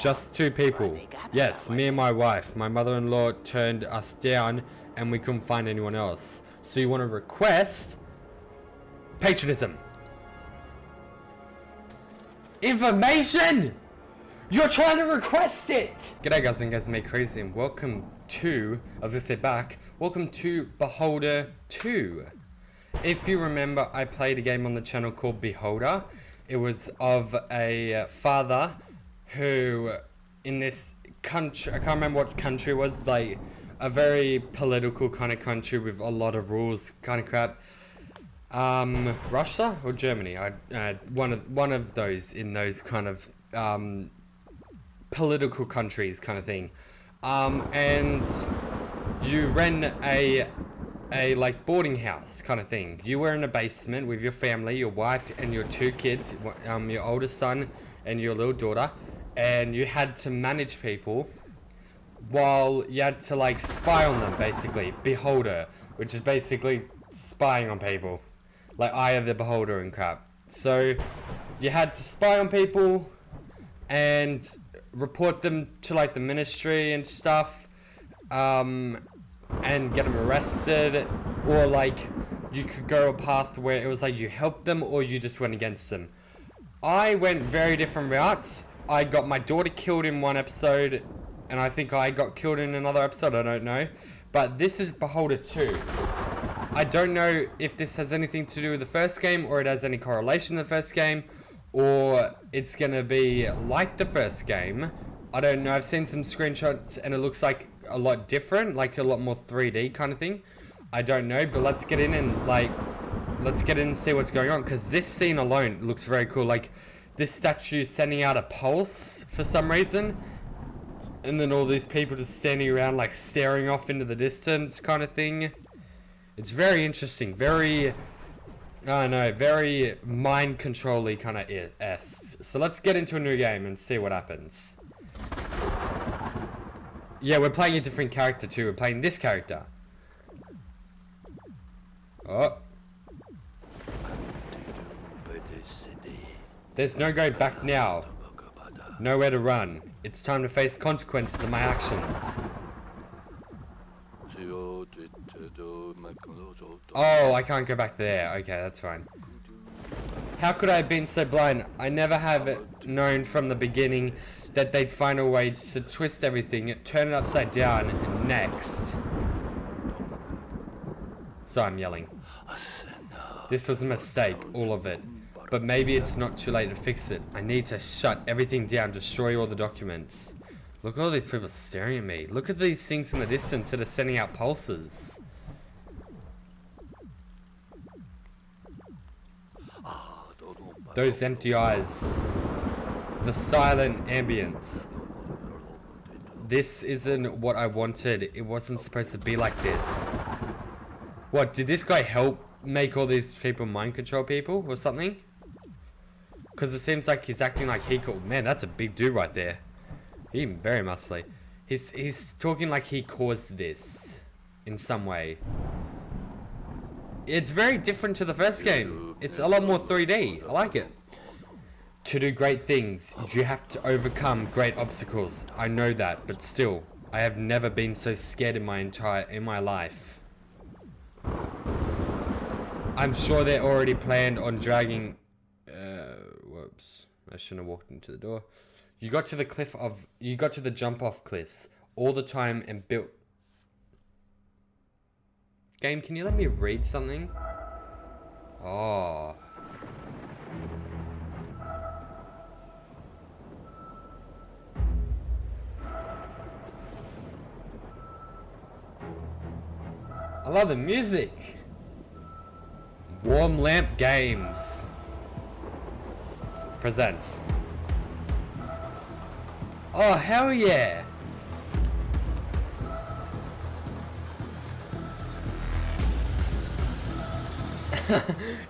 Just 2 people. Yes, me and my wife. My mother-in-law turned us down and we couldn't find anyone else. So you want to request patronism. Information! You're trying to request it! G'day guys and guys, Make Crazy, and welcome to, welcome to Beholder 2. If you remember, I played a game on the channel called Beholder. It was of a father who, in this country, I can't remember what country it was, like a very political kind of country with a lot of rules kind of crap. Russia or Germany? One of those, in those kind of political countries kind of thing. And you ran a like boarding house kind of thing. You were in a basement with your family, your wife and your 2 kids, your oldest son and your little daughter, and you had to manage people while you had to like spy on them, basically. Beholder, which is basically spying on people, like Eye of the Beholder and crap. So you had to spy on people and report them to like the ministry and stuff, and get them arrested, or like you could go a path where it was like you helped them or you just went against them. I went very different routes. I got my daughter killed in one episode, and I think I got killed in another episode, I don't know. But this is Beholder 2. I don't know if this has anything to do with the first game, or it has any correlation to the first game, or it's gonna be like the first game. I don't know. I've seen some screenshots and it looks like a lot different, like a lot more 3D kind of thing. I don't know, but let's get in and see what's going on, because this scene alone looks very cool. Like this statue sending out a pulse for some reason, and then all these people just standing around like staring off into the distance kind of thing. It's very interesting, very, I don't know, very mind control-y kind of esque. So let's get into a new game and see what happens. Yeah, we're playing a different character too. We're playing this character. Oh. There's no going back now. Nowhere to run. It's time to face consequences of my actions. Oh, I can't go back there. Okay, that's fine. How could I have been so blind? I never have known from the beginning that they'd find a way to twist everything, turn it upside down, next. So I'm yelling. This was a mistake, all of it. But maybe it's not too late to fix it. I need to shut everything down, destroy all the documents. Look at all these people staring at me. Look at these things in the distance that are sending out pulses. Those empty eyes. The silent ambience. This isn't what I wanted. It wasn't supposed to be like this. What, did this guy help make all these people mind control people or something? Because it seems like he's acting like he could. Man, that's a big dude right there. He very muscly. He's talking like he caused this in some way. It's very different to the first game. It's a lot more 3D. I like it. To do great things, you have to overcome great obstacles. I know that, but still, I have never been so scared in my life. I'm sure they're already planned on dragging. Whoops! I shouldn't have walked into the door. You got to the jump-off cliffs all the time and built. Game, can you let me read something? Oh. I love the music. Warm Lamp Games presents. Oh, hell yeah.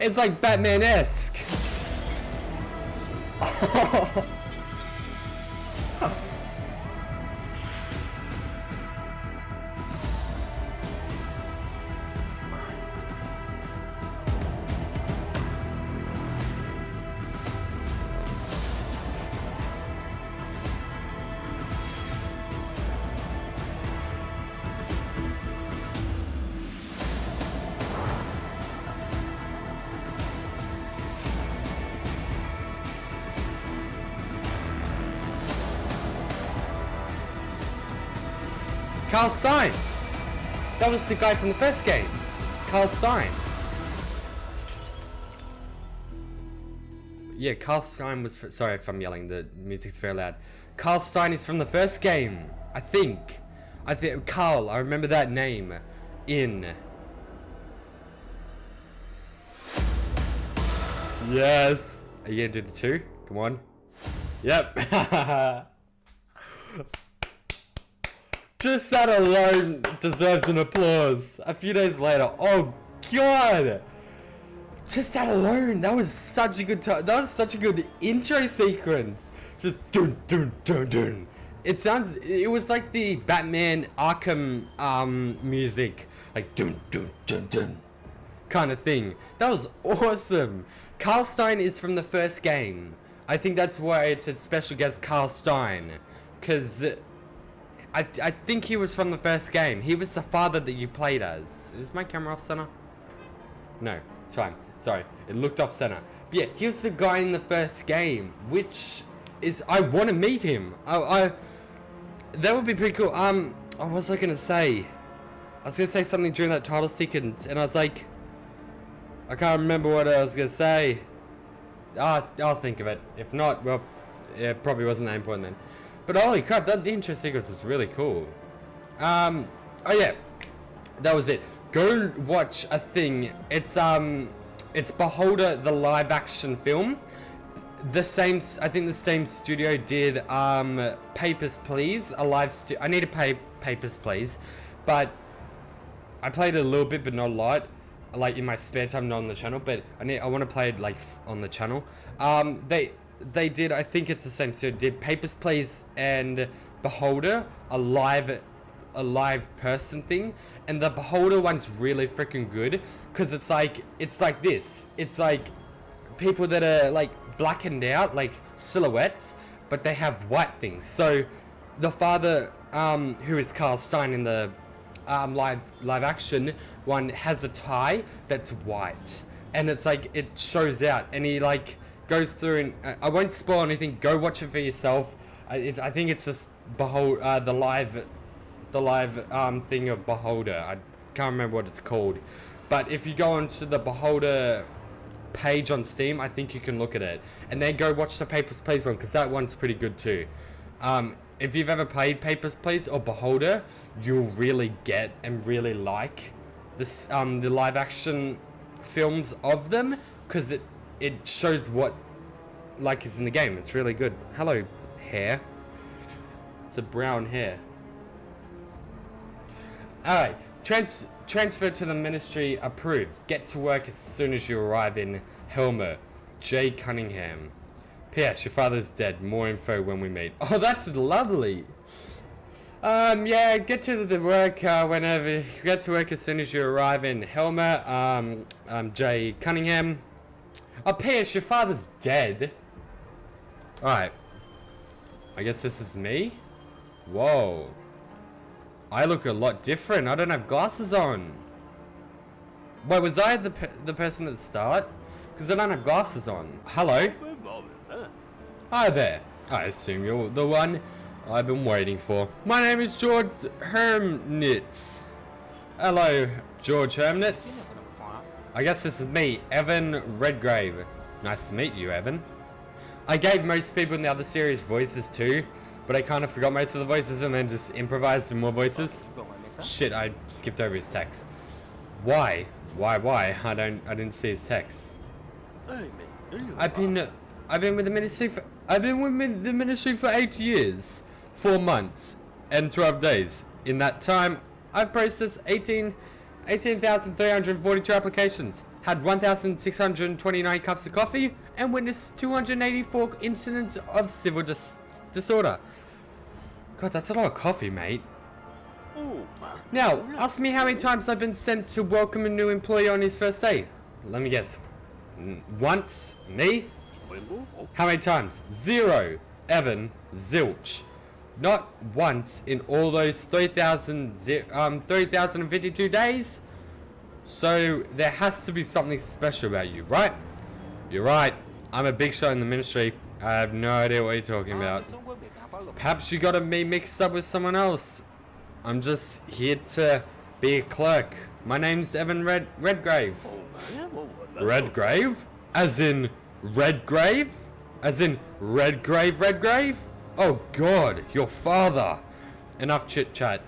It's like Batman-esque. Carl Stein. That was the guy from the first game. Carl Stein. Yeah, Carl Stein was... Sorry if I'm yelling, the music's very loud. Carl Stein is from the first game, I think. Carl, I remember that name. Yes. Are you gonna do the 2? Come on. Yep. Just that alone deserves an applause. A few days later, oh god! Just that alone, that was such a good time. That was such a good intro sequence. Just dun dun dun dun. It was like the Batman Arkham music, like dun dun dun dun, kind of thing. That was awesome. Carl Stein is from the first game. I think that's why it's a special guest, Carl Stein, because I think he was from the first game. He was the father that you played as. Is my camera off center? No, it's fine. Sorry, it looked off center. But yeah, he was the guy in the first game, which is, I want to meet him. That would be pretty cool. What was I gonna say? I was gonna say something during that title sequence, and I was like, I can't remember what I was gonna say. I'll think of it. If not, well, yeah, it probably wasn't that important then. But holy crap, that intro sequence is really cool. Oh yeah, that was it. Go watch a thing. It's Beholder, the live action film. I think the same studio did Papers, Please, I need to pay Papers, Please, but I played it a little bit, but not a lot. Like in my spare time, not on the channel, but I want to play it like on the channel. They did, I think it's the same studio, did Papers, Please and Beholder, a live person thing, and the Beholder one's really freaking good because it's like this. It's like people that are like blackened out, like silhouettes, but they have white things. So the father, who is Carl Stein in the live action one, has a tie that's white, and it's like it shows out, and he like goes through, and I won't spoil anything. Go watch it for yourself. I think it's just Behold, the live thing of Beholder. I can't remember what it's called, but if you go onto the Beholder page on Steam, I think you can look at it, and then go watch the Papers, Please one, because that one's pretty good too. If you've ever played Papers, Please or Beholder, you'll really get and really like this the live action films of them, because it shows what like is in the game. It's really good. Hello, hair. It's a brown hair. Alright, transfer to the ministry approved. Get to work as soon as you arrive in Helmer. J. Cunningham. P.S. Your father's dead. More info when we meet. Oh, that's lovely. Yeah, get to the work whenever. Get to work as soon as you arrive in Helmer. J. Cunningham. Oh, P.S. Your father's dead. Alright. I guess this is me? Whoa. I look a lot different. I don't have glasses on. Wait, was I the person at the start? Because I don't have glasses on. Hello? Hi there. I assume you're the one I've been waiting for. My name is George Hermnitz. Hello, George Hermnitz. I guess this is me, Evan Redgrave. Nice to meet you, Evan. I gave most people in the other series voices too, but I kind of forgot most of the voices and then just improvised some more voices. Shit, I skipped over his text. Why? Why? I didn't see his text. I've been with the ministry for 8 years, 4 months, and 12 days. In that time, I've processed 18,342 applications, had 1,629 cups of coffee, and witnessed 284 incidents of civil disorder. God, that's a lot of coffee, mate. Now, ask me how many times I've been sent to welcome a new employee on his first day. Let me guess. Once? Me? How many times? 0. Evan, zilch. Not once in all those 3,052 days. So there has to be something special about you, right? You're right. I'm a big shot in the ministry. I have no idea what you're talking about. Perhaps you got me mixed up with someone else. I'm just here to be a clerk. My name's Evan Redgrave. Redgrave? As in Redgrave? As in Redgrave? Oh God, your father. Enough chit chat.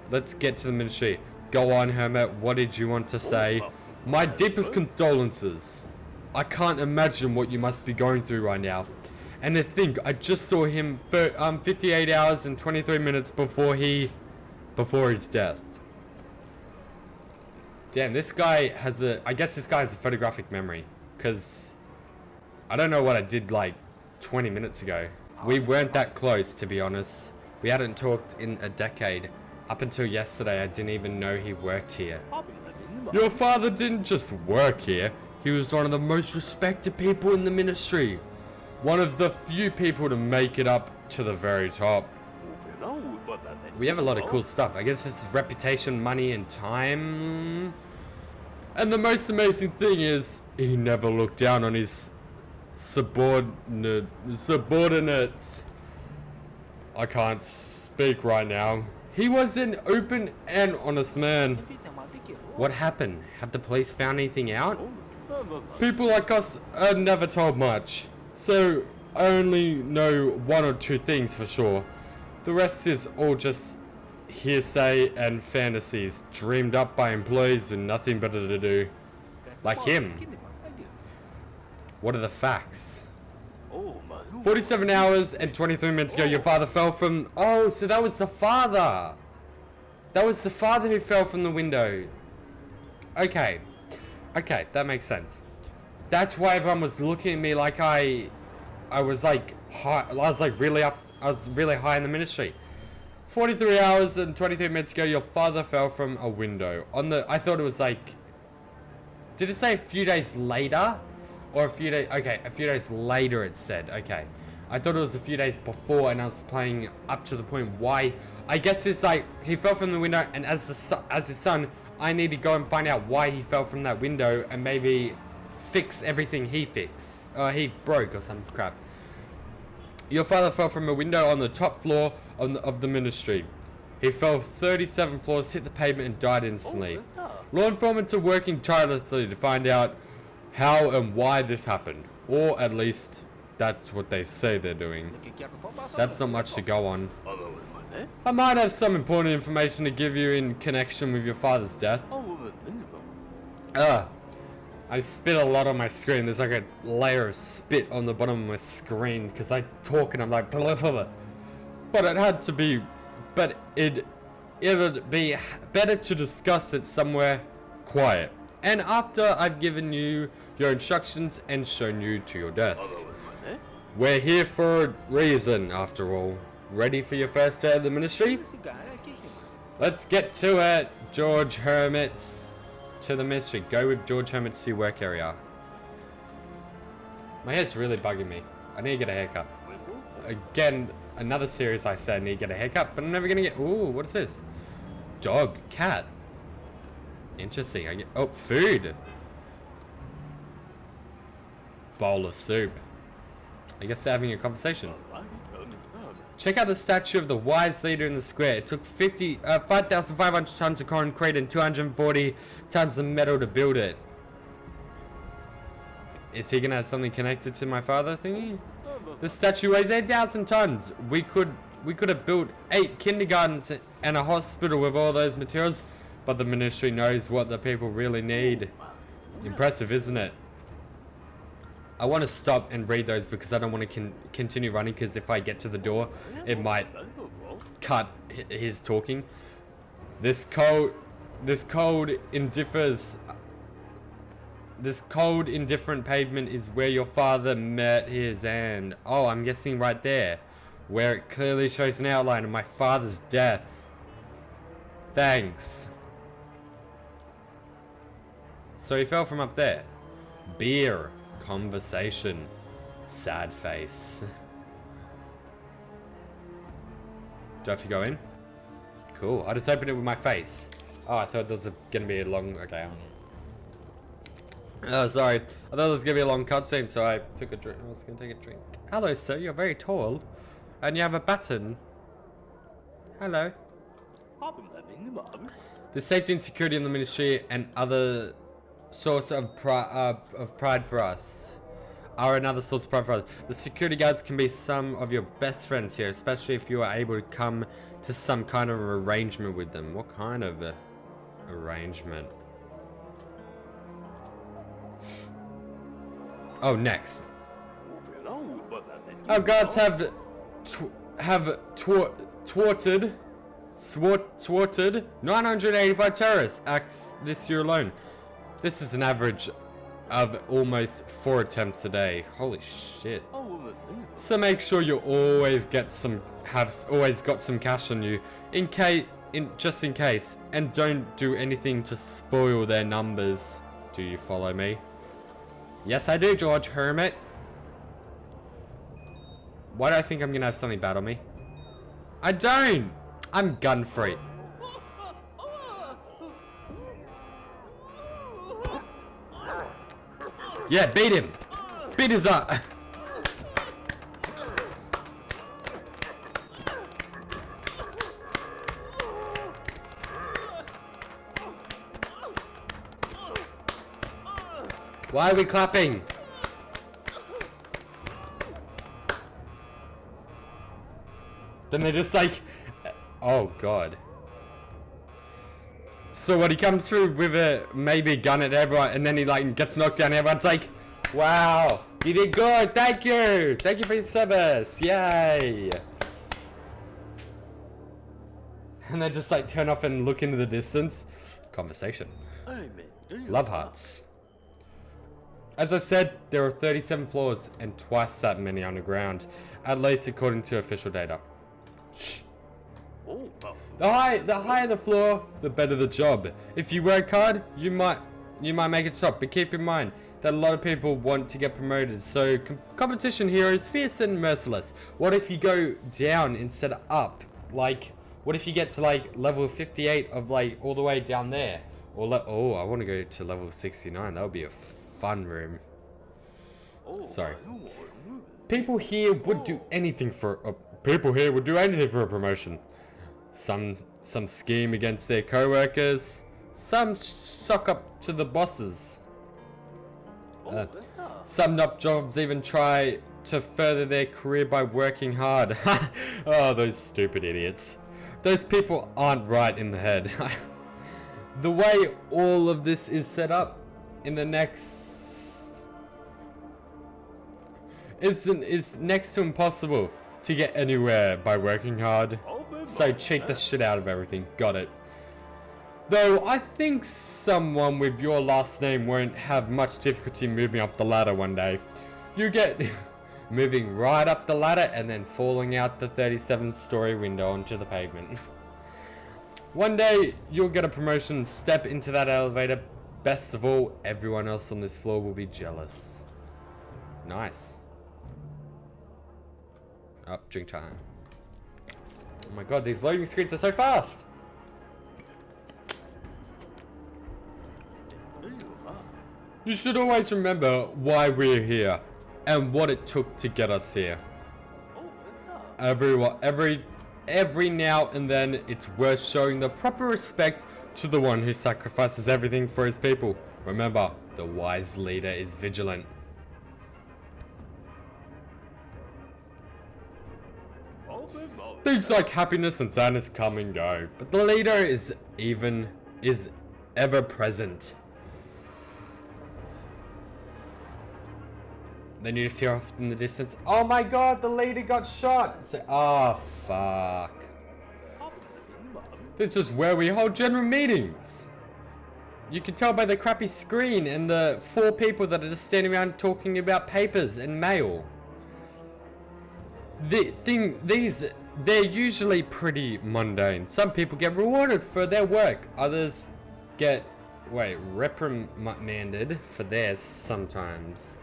Let's get to the ministry. Go on, Hermit. What did you want to say? My deepest condolences. I can't imagine what you must be going through right now. And to think, I just saw him for 58 hours and 23 minutes before his death. Damn, this guy has I guess this guy has a photographic memory. Because I don't know what I did like 20 minutes ago. We weren't that close, to be honest. We hadn't talked in a decade. Up until yesterday, I didn't even know he worked here. Your father didn't just work here. He was one of the most respected people in the ministry. One of the few people to make it up to the very top. We have a lot of cool stuff. I guess this is reputation, money, and time. And the most amazing thing is, he never looked down on his subordinates. I can't speak right now. He was an open and honest man. What happened? Have the police found anything out? People like us are never told much, so I only know one or two things for sure. The rest is all just hearsay and fantasies dreamed up by employees with nothing better to do. Like him. What are the facts? 47 hours and 23 minutes ago, your father fell from... Oh, so that was the father. That was the father who fell from the window. Okay. Okay, that makes sense. That's why everyone was looking at me like I was like high, I was like really up, I was really high in the ministry. 43 hours and 23 minutes ago, your father fell from a window. I thought it was like... Did it say a few days later? Or a few days, okay, a few days later it said, okay. I thought it was a few days before and I was playing up to the point why, I guess it's like, he fell from the window and as his son, I need to go and find out why he fell from that window and maybe fix everything he broke or some crap. Your father fell from a window on the top floor of the ministry. He fell 37 floors, hit the pavement and died instantly. Law enforcement are working tirelessly to find out how and why this happened, or at least that's what they say they're doing. That's not much to go on. I might have some important information to give you in connection with your father's death. I spit a lot on my screen. There's like a layer of spit on the bottom of my screen because I talk and I'm like blah, blah, blah. But it had to be, but it would be better to discuss it somewhere quiet. And after I've given you your instructions and shown you to your desk. We're here for a reason, after all. Ready for your first day of the ministry? Let's get to it, George Hermits. To the ministry. Go with George Hermits to your work area. My hair's really bugging me. I need to get a haircut. Again, another series I said I need to get a haircut, but I'm never gonna get... Ooh, what is this? Dog, cat. Interesting. I get... Oh, food. Bowl of soup. I guess they're having a conversation. Check out the statue of the wise leader in the square. It took 5,500 tons of concrete and 240 tons of metal to build it. Is he gonna have something connected to my father thingy? The statue weighs 8,000 tons. We could have built 8 kindergartens and a hospital with all those materials, but the ministry knows what the people really need. Impressive, isn't it? I want to stop and read those because I don't want to continue running, because if I get to the door, it might cut his talking. This cold indifferent pavement is where your father met his end. Oh, I'm guessing right there, where it clearly shows an outline of my father's death. Thanks. So he fell from up there. Beer. Conversation. Sad face. Do I have to go in? Cool. I just opened it with my face. Oh, I thought this was gonna be a long... Okay. Oh, sorry. I thought it was gonna be a long cutscene, so I took a drink. I was gonna take a drink. Hello, sir. You're very tall. And you have a button. Hello. The safety and security in the ministry and other source of pride for us. Are another source of pride for us. The security guards can be some of your best friends here, especially if you are able to come to some kind of arrangement with them. What kind of arrangement? Oh, next. Our guards have thwarted 985 terrorist acts this year alone. This is an average of almost 4 attempts a day. Holy shit. So make sure you always got some cash on you just in case, and don't do anything to spoil their numbers. Do you follow me? Yes, I do, George Hermit. Why do I think I'm gonna have something bad on me? I don't! I'm gun free. Yeah, beat him! Beat his up! Why are we clapping? Then they're just like, oh god. So when he comes through with a maybe gun at everyone, and then he like gets knocked down, everyone's like, wow, you did good, thank you for your service, yay. And they just like turn off and look into the distance. Conversation. Love hearts. As I said, there are 37 floors and twice that many underground, at least according to official data. Shh. The higher the floor, the better the job. If you work hard, you might make it top, but keep in mind that a lot of people want to get promoted, so competition here is fierce and merciless. What if you go down instead of up? Like, what if you get to like level 58 of like all the way down there? Or oh, I want to go to level 69. That would be a fun room. Sorry. People here would do anything for a promotion. Some scheme against their co-workers. Some suck up to the bosses. Some nut jobs even try to further their career by working hard. Oh, those stupid idiots. Those people aren't right in the head. The way all of this is set up in the next is next to impossible to get anywhere by working hard. So cheat the shit out of everything. Got it. Though I think someone with your last name won't have much difficulty moving up the ladder one day. You get moving right up the ladder and then falling out the 37-story window onto the pavement. One day you'll get a promotion, step into that elevator. Best of all, everyone else on this floor will be jealous. Nice. Up, drink time. Oh my god, these loading screens are so fast! You should always remember why we're here and what it took to get us here. Every now and then, it's worth showing the proper respect to the one who sacrifices everything for his people. Remember, the wise leader is vigilant. Things like happiness and sadness come and go, but the leader is ever present. Then you just hear off in the distance, oh my god, the leader got shot! It's like, oh fuck. This is where we hold general meetings. You can tell by the crappy screen and the 4 people that are just standing around talking about papers and mail. They're usually pretty mundane. Some people get rewarded for their work. Others get, reprimanded for theirs sometimes.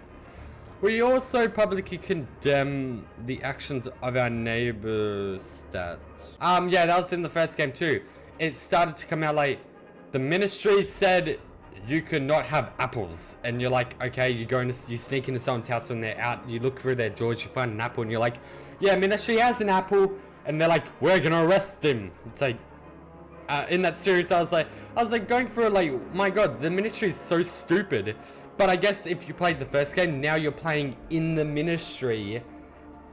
We also publicly condemn the actions of our neighbor stats. Yeah, that was in the first game too. It started to come out like, the ministry said you could not have apples. And you're like, okay, you sneak into someone's house when they're out, you look through their drawers, you find an apple, and you're like, yeah, ministry has an apple. And they're like, we're gonna arrest him. It's like, in that series, I was like going through it like, my god, the ministry is so stupid. But I guess if you played the first game, now you're playing in the ministry,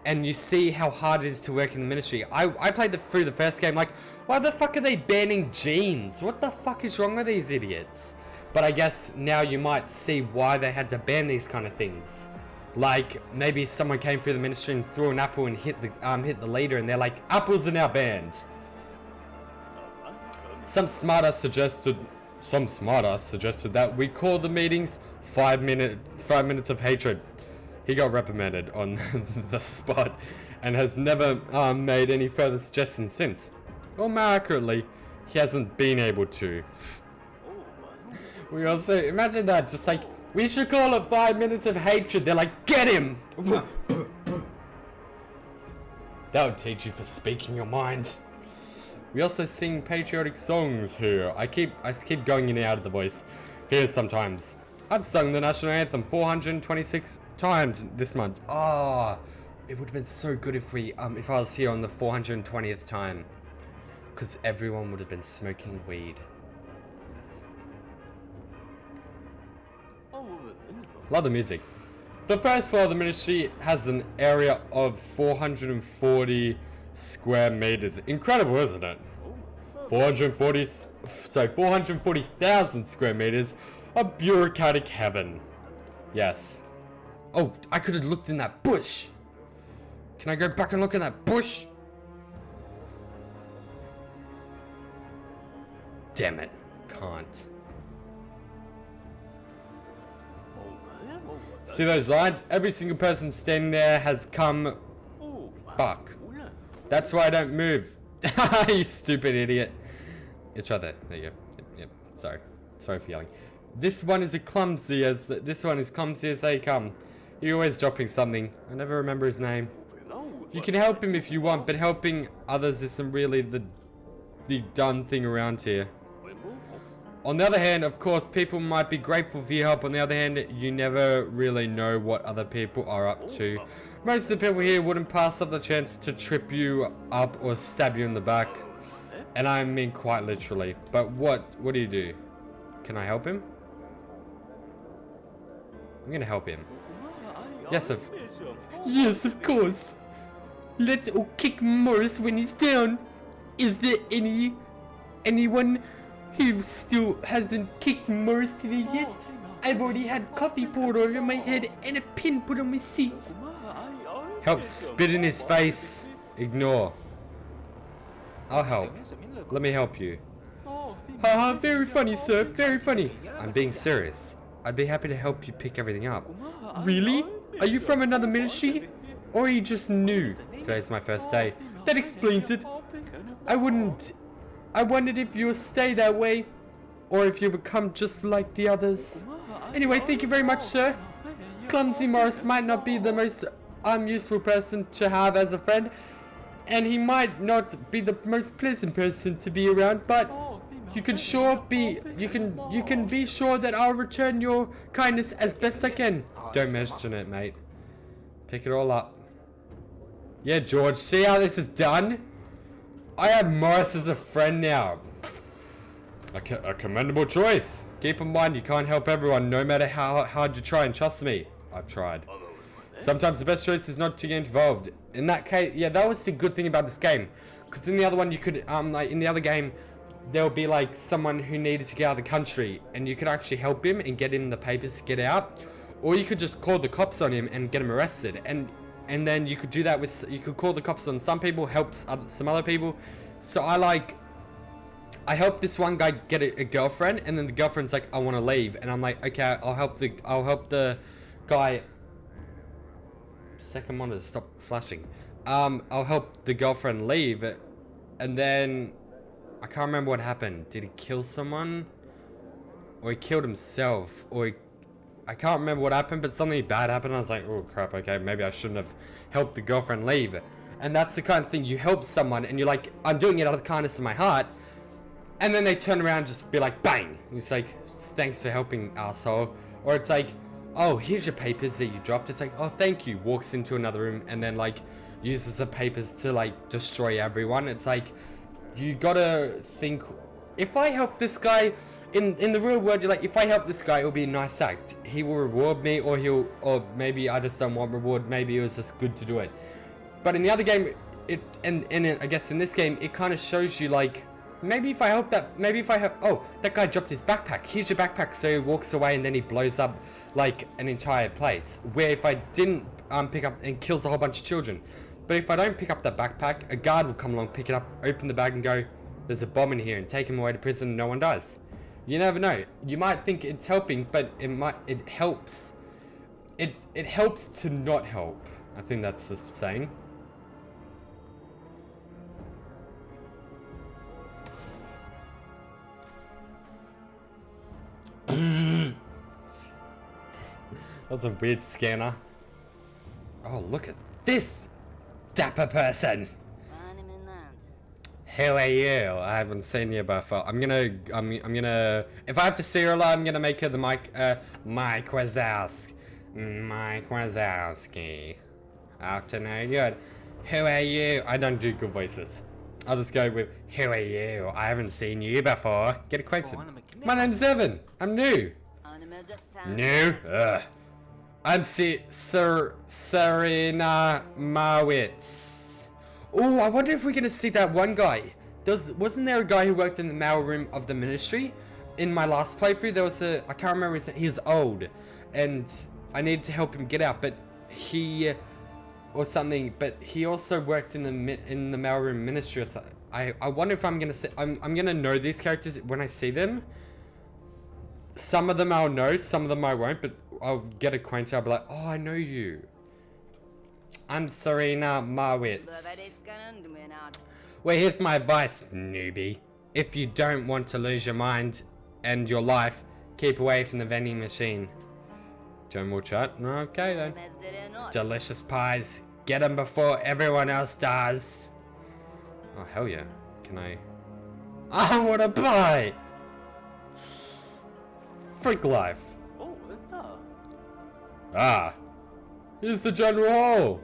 and you see how hard it is to work in the ministry. I played through the first game like, why the fuck are they banning jeans? What the fuck is wrong with these idiots? But I guess now you might see why they had to ban these kind of things. Like, maybe someone came through the ministry and threw an apple and hit the leader, and they're like, apples are now banned. Some smartass suggested that we call the meetings 5 minutes of hatred. He got reprimanded on the spot and has never made any further suggestions since. Or more accurately, he hasn't been able to. We also, imagine that, just like, we should call it 5 minutes of hatred. They're like, get him! That would teach you for speaking your mind. We also sing patriotic songs here. I keep going in and out of the voice here sometimes. I've sung the national anthem 426 times this month. Ah, it would have been so good if I was here on the 420th time, because everyone would have been smoking weed. Love the music. The first floor of the ministry has an area of 440 square meters. Incredible, isn't it? 440,000 square meters of bureaucratic heaven. Yes. Oh, I could have looked in that bush. Can I go back and look in that bush? Damn it. Can't. See those lines? Every single person standing there has come... Fuck. That's why I don't move. You stupid idiot. It's right there. There you go. Yep. Sorry. Sorry for yelling. This one is clumsy as they come. He's always dropping something. I never remember his name. You can help him if you want, but helping others isn't really the done thing around here. On the other hand, of course, people might be grateful for your help. On the other hand, you never really know what other people are up to. Most of the people here wouldn't pass up the chance to trip you up or stab you in the back. And I mean quite literally. But what do you do? Can I help him? I'm gonna help him. Yes, of course. Let's all kick Morris when he's down. Is there anyone who still hasn't kicked Morris today yet? I've already had coffee poured over my head and a pin put on my seat. Help spit in his face. Ignore. I'll help. Let me help you. Haha, very funny, sir. Very funny. I'm being serious. I'd be happy to help you pick everything up. Really? Are you from another ministry? Or are you just new? Today's my first day. That explains it. I wondered if you'll stay that way, or if you become just like the others. Anyway, thank you very much, sir. Clumsy Morris might not be the most useful person to have as a friend, and he might not be the most pleasant person to be around, but you can be sure that I'll return your kindness as best I can. Don't mention it, mate. Pick it all up. Yeah, George, see how this is done? I have Morris as a friend now. A commendable choice. Keep in mind, you can't help everyone, no matter how hard you try, and trust me, I've tried. Sometimes the best choice is not to get involved. In that case, yeah, that was the good thing about this game. Because in the other one, you could, like, in the other game, there would be, like, someone who needed to get out of the country, and you could actually help him and get him the papers to get out. Or you could just call the cops on him and get him arrested. And then you could do that with, you could call the cops on some people, help some other people. So I helped this one guy get a girlfriend, and then the girlfriend's like, I want to leave, and I'm like, okay, I'll help the guy. Second monitor, stop flashing. I'll help the girlfriend leave, and then I can't remember what happened. Did he kill someone, or he killed himself, or I can't remember what happened, but something bad happened. I was like, oh crap, okay, maybe I shouldn't have helped the girlfriend leave. And that's the kind of thing, you help someone and you're like, I'm doing it out of the kindness of my heart, and then they turn around and just be like, bang, and it's like, thanks for helping, asshole. Or it's like, oh, here's your papers that you dropped. It's like, oh, thank you. Walks into another room and then like uses the papers to like destroy everyone. It's like, you gotta think, if I help this guy, in the real world, you're like, if I help this guy, it'll be a nice act. He will reward me, or maybe I just don't want reward, maybe it was just good to do it. But in the other game, I guess in this game, it kind of shows you like, maybe if I help, oh, that guy dropped his backpack. Here's your backpack. So he walks away and then he blows up like an entire place. Where if I didn't pick up and kills a whole bunch of children. But if I don't pick up that backpack, a guard will come along, pick it up, open the bag and go, there's a bomb in here, and take him away to prison and no one dies. You never know. You might think it's helping, but it helps. It helps to not help. I think that's the saying. That's a weird scanner. Oh, look at this dapper person. Who are you? I haven't seen you before. I'm gonna. If I have to serial her, I'm gonna make her the Mike Wazowski. Mike Wazowski. Afternoon, good. Who are you? I don't do good voices. I'll just go with, who are you? I haven't seen you before. Get acquainted. My name's Evan. I'm new. New? Ugh. I'm Serena Marwitz. Oh, I wonder if we're gonna see that one guy. Wasn't there a guy who worked in the mail room of the ministry? In my last playthrough, there was I can't remember his name. He was old, and I needed to help him get out, but he also worked in the mailroom ministry or something. I wonder if I'm gonna know these characters when I see them. Some of them I'll know, some of them I won't, but I'll get acquainted. I'll be like, oh, I know you. I'm Serena Marwitz. Well, here's my advice, newbie. If you don't want to lose your mind and your life, keep away from the vending machine. General chat? Okay then. Delicious pies. Get them before everyone else does. Oh, hell yeah. Can I want a pie! Freak life. Ah. Here's the general hall.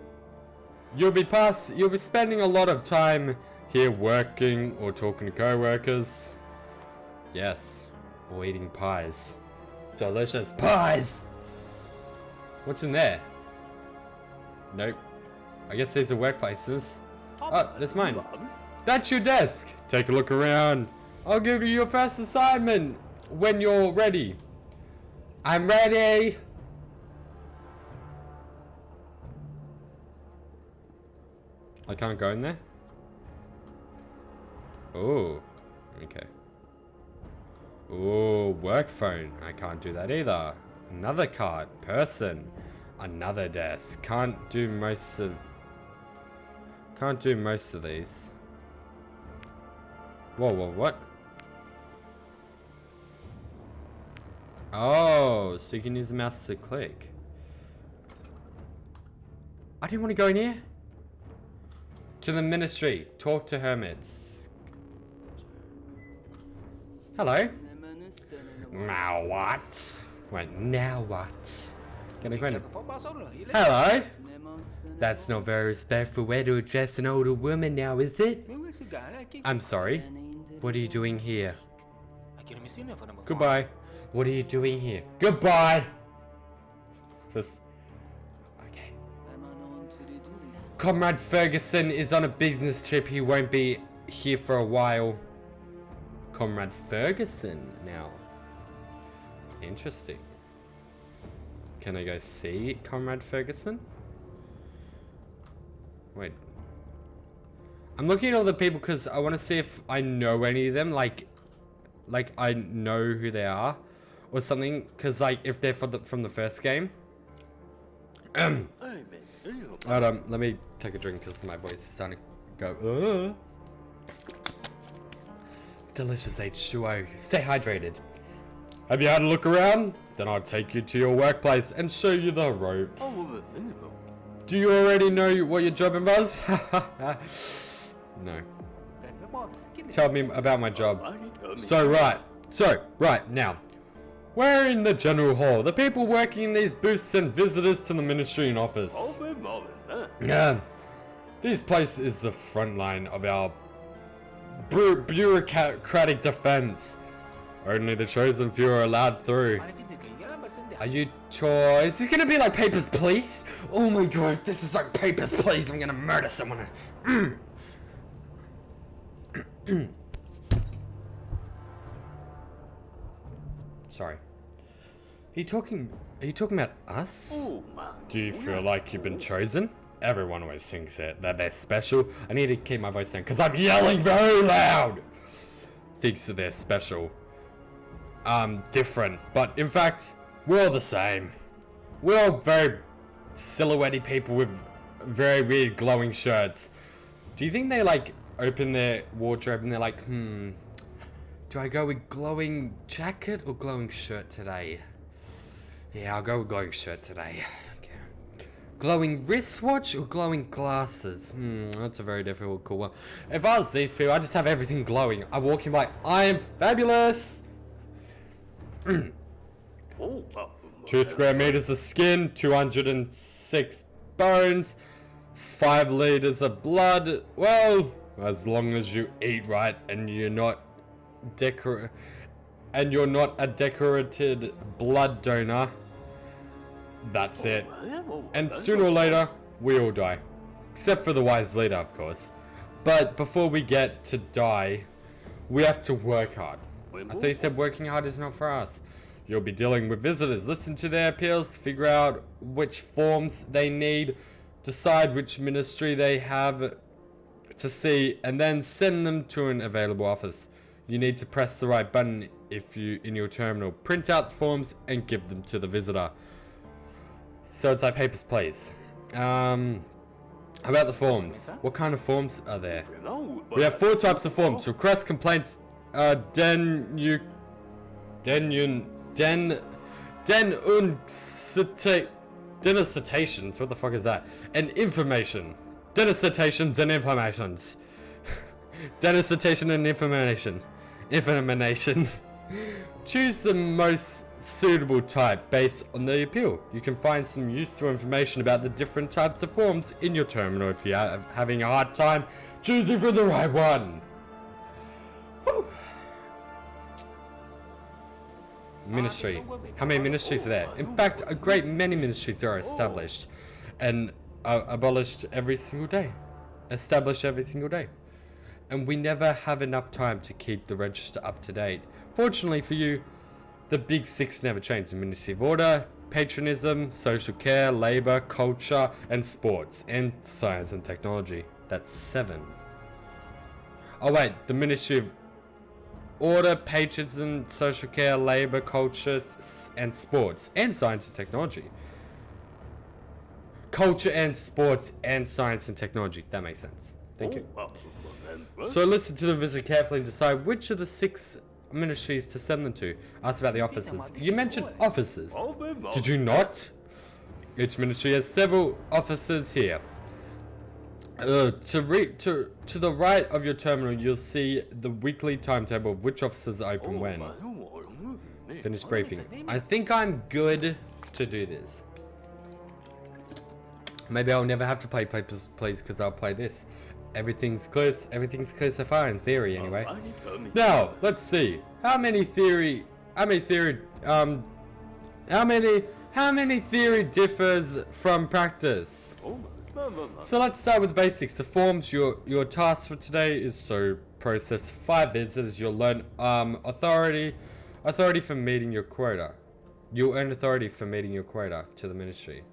You'll be spending a lot of time here working or talking to co-workers. Yes. Or eating pies. Delicious pies! What's in there? Nope. I guess these are workplaces. Oh, that's mine. That's your desk. Take a look around. I'll give you your first assignment when you're ready. I'm ready. I can't go in there? Oh, okay. Oh, work phone. I can't do that either. Another card. Person. Another desk. Can't do most of these. Whoa, what? Oh, so you can use the mouse to click. I didn't want to go in here. To the ministry. Talk to hermits. Hello. Now what? Wait, now what? Get acquainted. Hello. That's not very respectful way to address an older woman now, is it? I'm sorry. What are you doing here? Goodbye. What are you doing here? Goodbye. Okay. Comrade Ferguson is on a business trip. He won't be here for a while. Comrade Ferguson now. Interesting. Can I go see Comrade Ferguson? Wait. I'm looking at all the people because I want to see if I know any of them. Like I know who they are. Or something. Because like if they're from the first game. Hold on. Let me take a drink because my voice is starting to go. Delicious H2O. Stay hydrated. Have you had a look around? Then I'll take you to your workplace and show you the ropes. Do you already know what your job involves? No. Tell me about my job. Right now. We're in the general hall. The people working in these booths send visitors to the ministry and office. This place is the front line of our bureaucratic defense. Only the chosen few are allowed through. Are you sure? Is this gonna be like Papers, Please? Oh my god, this is like Papers, Please. I'm gonna murder someone. Sorry. Are you talking about us? Do you feel like you've been chosen? Everyone always thinks that they're special. I need to keep my voice down because I'm yelling very loud. Thinks that they're special. Different. But in fact, we're all the same. We're all very silhouette-y people with very weird glowing shirts. Do you think they like open their wardrobe and they're like, do I go with glowing jacket or glowing shirt today? Yeah, I'll go with glowing shirt today. Okay. Glowing wristwatch or glowing glasses? That's a very difficult one. If I was these people, I'd just have everything glowing. I walk in like, I am fabulous! 2 square meters of skin, 206 bones, 5 liters of blood. Well, as long as you eat right and you're not a decorated blood donor, that's it. And sooner or later, we all die. Except for the wise leader, of course. But before we get to die, we have to work hard. I thought you said working hard is not for us. You'll be dealing with visitors, listen to their appeals, figure out which forms they need, decide which ministry they have to see, and then send them to an available office. You need to press the right button if you in your terminal, print out the forms and give them to the visitor. So it's like Papers, Please. About the forms. What kind of forms are there? We have 4 types of forms: requests, complaints, denunciations. What the fuck is that? And information. Denunciations and informations. Denunciation and information. Information. Choose the most suitable type based on the appeal. You can find some useful information about the different types of forms in your terminal if you're having a hard time choosing for the right one. Woo. Ministry. How many ministries are there? In fact, a great many ministries are established and abolished every single day. Established every single day. And we never have enough time to keep the register up to date. Fortunately for you, the big 6 never change: the Ministry of Order, Patronism, Social Care, Labour, Culture, and Sports, and Science and Technology. That's 7. Oh wait, the Ministry of Order, Patriotism, Social Care, Labour, Culture, and Sports, and Science and Technology. Culture and Sports and Science and Technology. That makes sense. Thank you. So listen to the visit carefully and decide which of the 6 ministries to send them to. Ask about the offices. You mentioned offices. Did you not? Each ministry has several offices here. To the right of your terminal, you'll see the weekly timetable of which offices are open when. Finish briefing. I think I'm good to do this. Maybe I'll never have to play Papers, Please, because I'll play this. Everything's clear so far, in theory anyway. Now, let's see. How many theory differs from practice? So let's start with the basics. The forms, your task for today is to process 5 visitors. You'll learn authority for meeting your quota. You'll earn authority for meeting your quota to the ministry.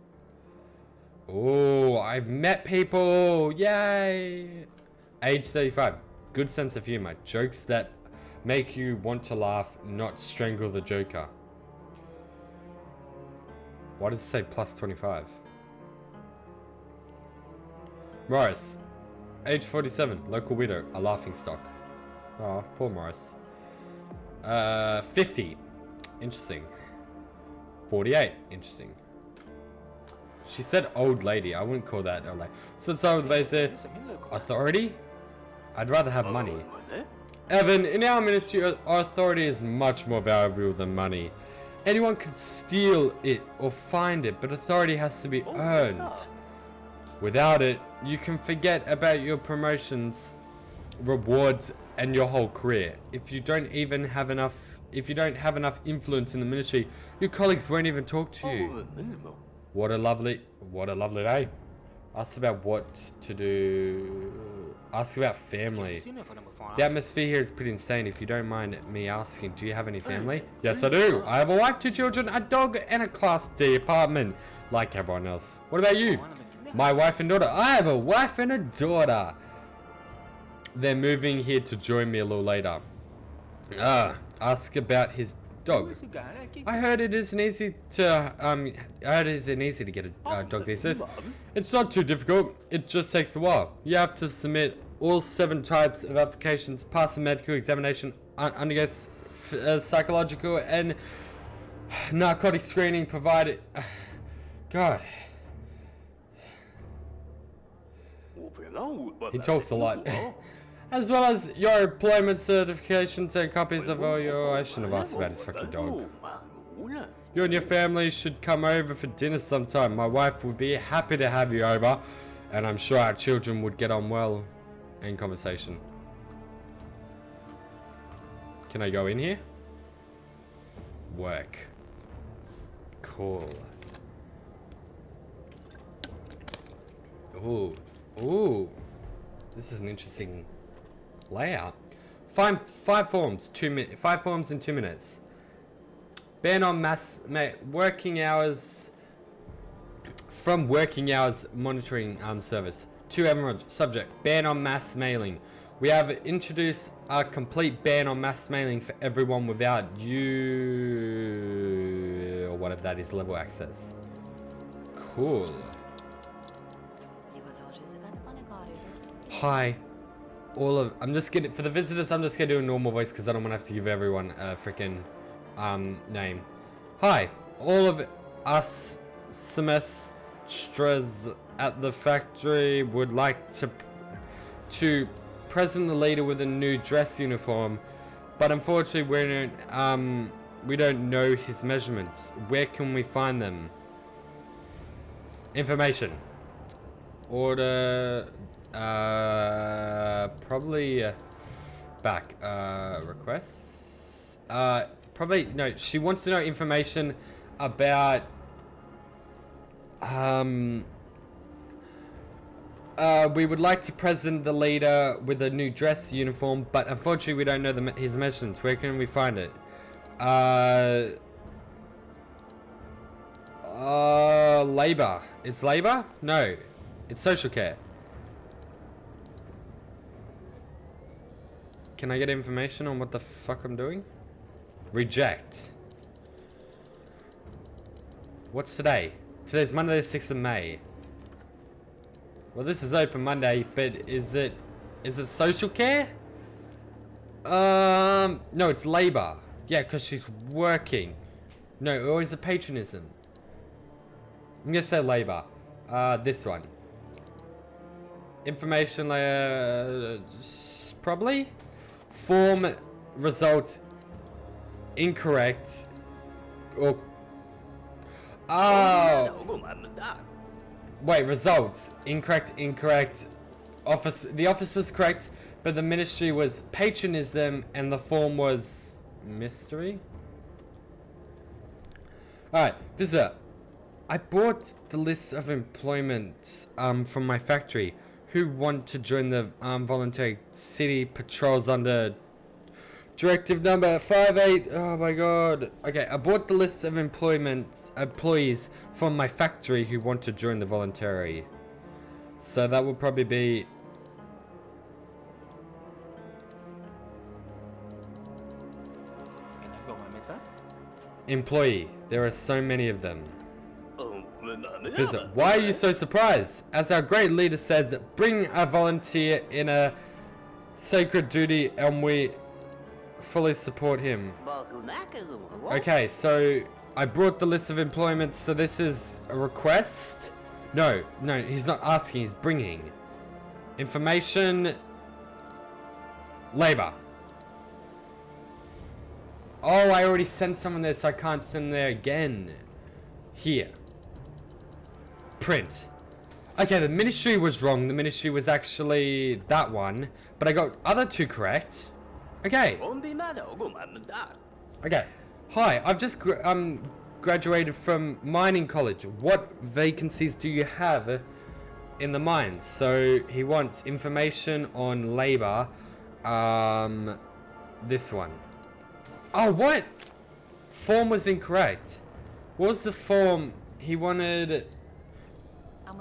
Oh, I've met people! Yay! Age 35. Good sense of humor. Jokes that make you want to laugh, not strangle the joker. Why does it say plus 25? Morris. Age 47. Local widow. A laughing stock. Oh, poor Morris. 50. Interesting. 48. Interesting. She said old lady. I wouldn't call that old lady. So let's start with the basic. Authority? I'd rather have money. Evan, in our ministry, our authority is much more valuable than money. Anyone could steal it or find it, but authority has to be earned. Without it, you can forget about your promotions rewards and your whole career. If you don't have enough influence in the ministry, your colleagues won't even talk to you. What a lovely day. Ask about what to do. Ask about family. The atmosphere here is pretty insane. If you don't mind me asking, do you have any family? Yes, I do. I have a wife, 2 children, a dog, and a Class D apartment, like everyone else. What about you? My wife and daughter. I have a wife and a daughter. They're moving here to join me a little later. Ask about his dog. I heard it isn't easy to get a dog these days. It's not too difficult. It just takes a while. You have to submit all 7 types of applications, pass a medical examination, undergo psychological and narcotic screening provided. God. He talks a lot. As well as your employment certifications and copies of all your... I shouldn't have asked about his fucking dog. You and your family should come over for dinner sometime. My wife would be happy to have you over, and I'm sure our children would get on well in conversation. Can I go in here? Work. Cool. Ooh. Ooh. This is an interesting layout. 5 forms, 5 forms in 2 minutes. Ban on working hours from working hours monitoring service. 2 everyone. Subject: ban on mass mailing. We have introduced a complete ban on mass mailing for everyone without you or whatever that is level access. Cool. Hi. I'm just gonna, for the visitors, I'm just gonna do a normal voice because I don't want to have to give everyone a freaking name. Hi. All of us semesters at the factory would like to present the leader with a new dress uniform, but unfortunately we don't know his measurements. Where can we find them? Information. Order. Probably back. Requests. Probably no. She wants to know information about. We would like to present the leader with a new dress uniform, but unfortunately we don't know his measurements. Where can we find it? Labor. It's labor? No. It's social care. Can I get information on what the fuck I'm doing? Reject. What's today? Today's Monday the 6th of May. Well, this is open Monday, but is it social care? No, it's labor. Yeah, because she's working. No, or is it patronism? I'm gonna say labor. This one. Information layer, probably. Form results incorrect. Or wait, results incorrect. The office was correct, but the ministry was patronism, and the form was mystery. All right, visitor. I bought the list of employment from my factory. Who want to join the voluntary city patrols under directive number 58? Oh my god. Okay, I bought the list of employees from my factory who want to join the voluntary. So that would probably be employee. There are so many of them. Visit. Why are you so surprised? As our great leader says, bring a volunteer in a sacred duty, and we fully support him. Okay, so I brought the list of employments, so this is a request. No, he's not asking, he's bringing. Information. Labor. Oh, I already sent someone there, so I can't send there again. Here. Print. Okay, the ministry was wrong. The ministry was actually that one, but I got other two correct. Okay. Okay. Hi, I've just graduated from mining college. What vacancies do you have in the mines? So he wants information on labor. This one. Oh, what? Form was incorrect. What was the form? He wanted...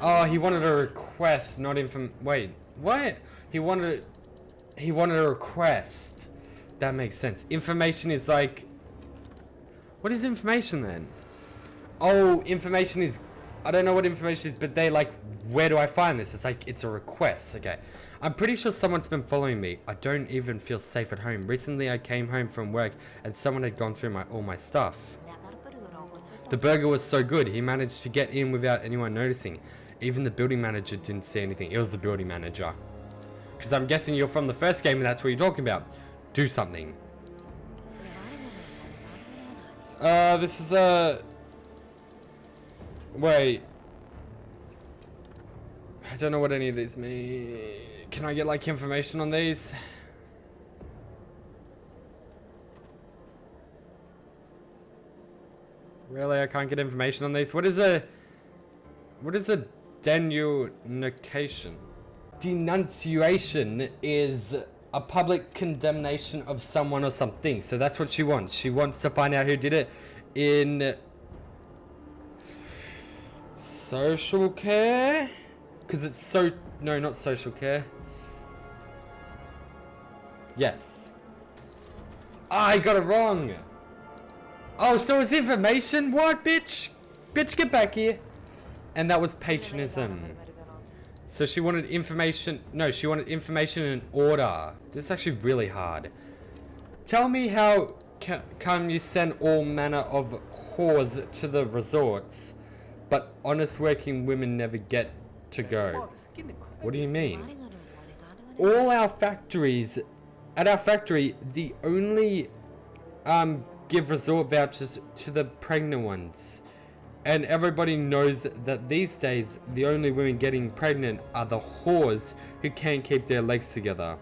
Oh, he wanted a request, not wait, what? He wanted a request. That makes sense. Information is like... What is information then? Oh, information is... I don't know what information is, but they like... Where do I find this? It's like, it's a request. Okay. I'm pretty sure someone's been following me. I don't even feel safe at home. Recently, I came home from work and someone had gone through all my stuff. The burger was so good, he managed to get in without anyone noticing. Even the building manager didn't see anything. It was the building manager. Because I'm guessing you're from the first game and that's what you're talking about. Do something. This is a... Wait. I don't know what any of these mean. Can I get like information on these? Really, I can't get information on these. What is a denunciation? Denunciation is a public condemnation of someone or something. So that's what she wants. She wants to find out who did it in social care. Because it's so... No, not social care. Yes. I got it wrong. Oh, so it's information? What, bitch? Bitch, get back here. And that was patronism. So she wanted information... No, she wanted information in order. This is actually really hard. Tell me how come you send all manner of whores to the resorts, but honest working women never get to go. What do you mean? All our factories... At our factory, the only... give resort vouchers to the pregnant ones. And everybody knows that these days, the only women getting pregnant are the whores who can't keep their legs together.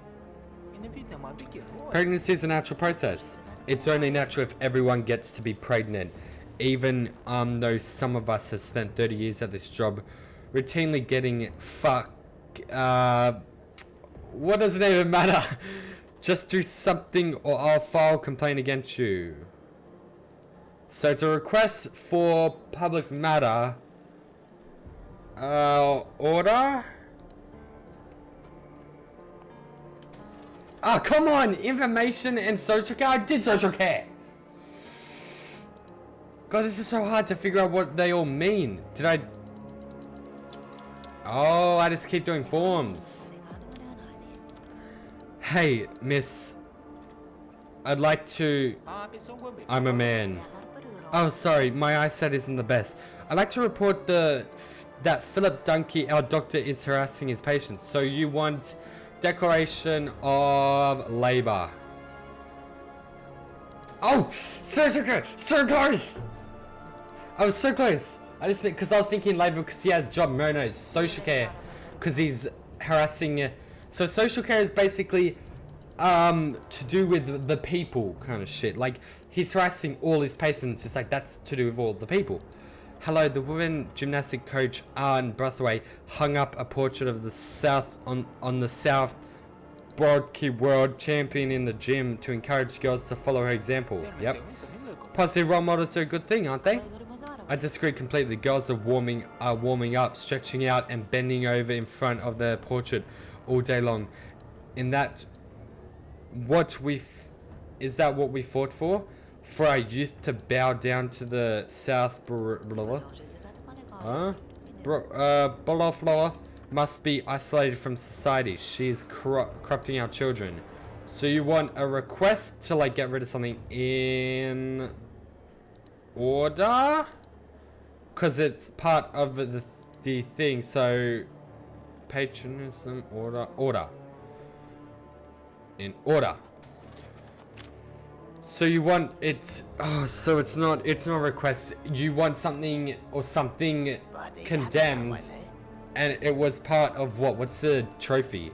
Pregnancy is a natural process. It's only natural if everyone gets to be pregnant. Even though some of us have spent 30 years at this job, routinely getting what does it even matter? Just do something or I'll file complaint against you. So it's a request for public matter. Order? Ah, come on! Information and social care? I did social care! God, this is so hard to figure out what they all mean. Did I... Oh, I just keep doing forms. Hey, miss. I'd like to... I'm a man. Oh, sorry, my eyesight isn't the best. I'd like to report that Philip Dunkey, our doctor, is harassing his patients. So you want declaration of labor. Oh, so close! I was so close. I just think, because I was thinking labor because he has a job. No, it's social care. Because he's harassing... So social care is basically to do with the people kind of shit. Like, he's harassing all his patients. It's like, that's to do with all the people. Hello, the women gymnastic coach Anne Brathwaite hung up a portrait of the South on the South Broadkey world champion in the gym to encourage girls to follow her example. Yep. Positive role models are a good thing, aren't they? I disagree completely. Girls are warming up, stretching out and bending over in front of their portrait all day long. Is that what we fought for? For our youth to bow down to the South must be isolated from society. She's corrupting our children. So you want a request to like get rid of something in order? Because it's part of the thing. So patronism, order. In order. So you want it... Oh, so it's not a request. You want something or something condemned and it was part of what? What's the trophy?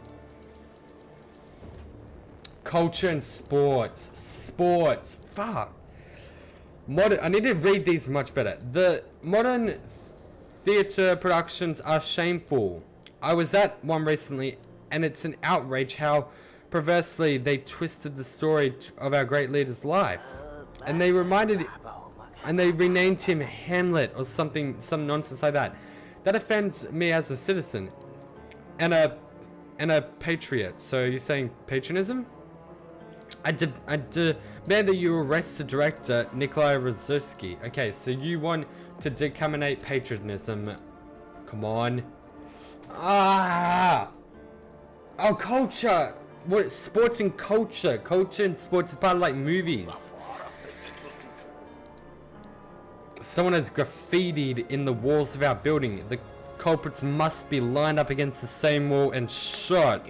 Culture and sports. Sports. Fuck. I need to read these much better. The modern theatre productions are shameful. I was at one recently, and it's an outrage how perversely they twisted the story of our great leader's life. And they renamed him Hamlet or something, some nonsense like that. That offends me as a citizen and a patriot. So you're saying patriotism? I demand that you arrest the director, Nikolai Rozovsky. Okay, so you want to decaminate patriotism. Come on. Ah! Oh, culture! What? Sports and culture. Culture and sports is part of like movies. Someone has graffitied in the walls of our building. The culprits must be lined up against the same wall and shot.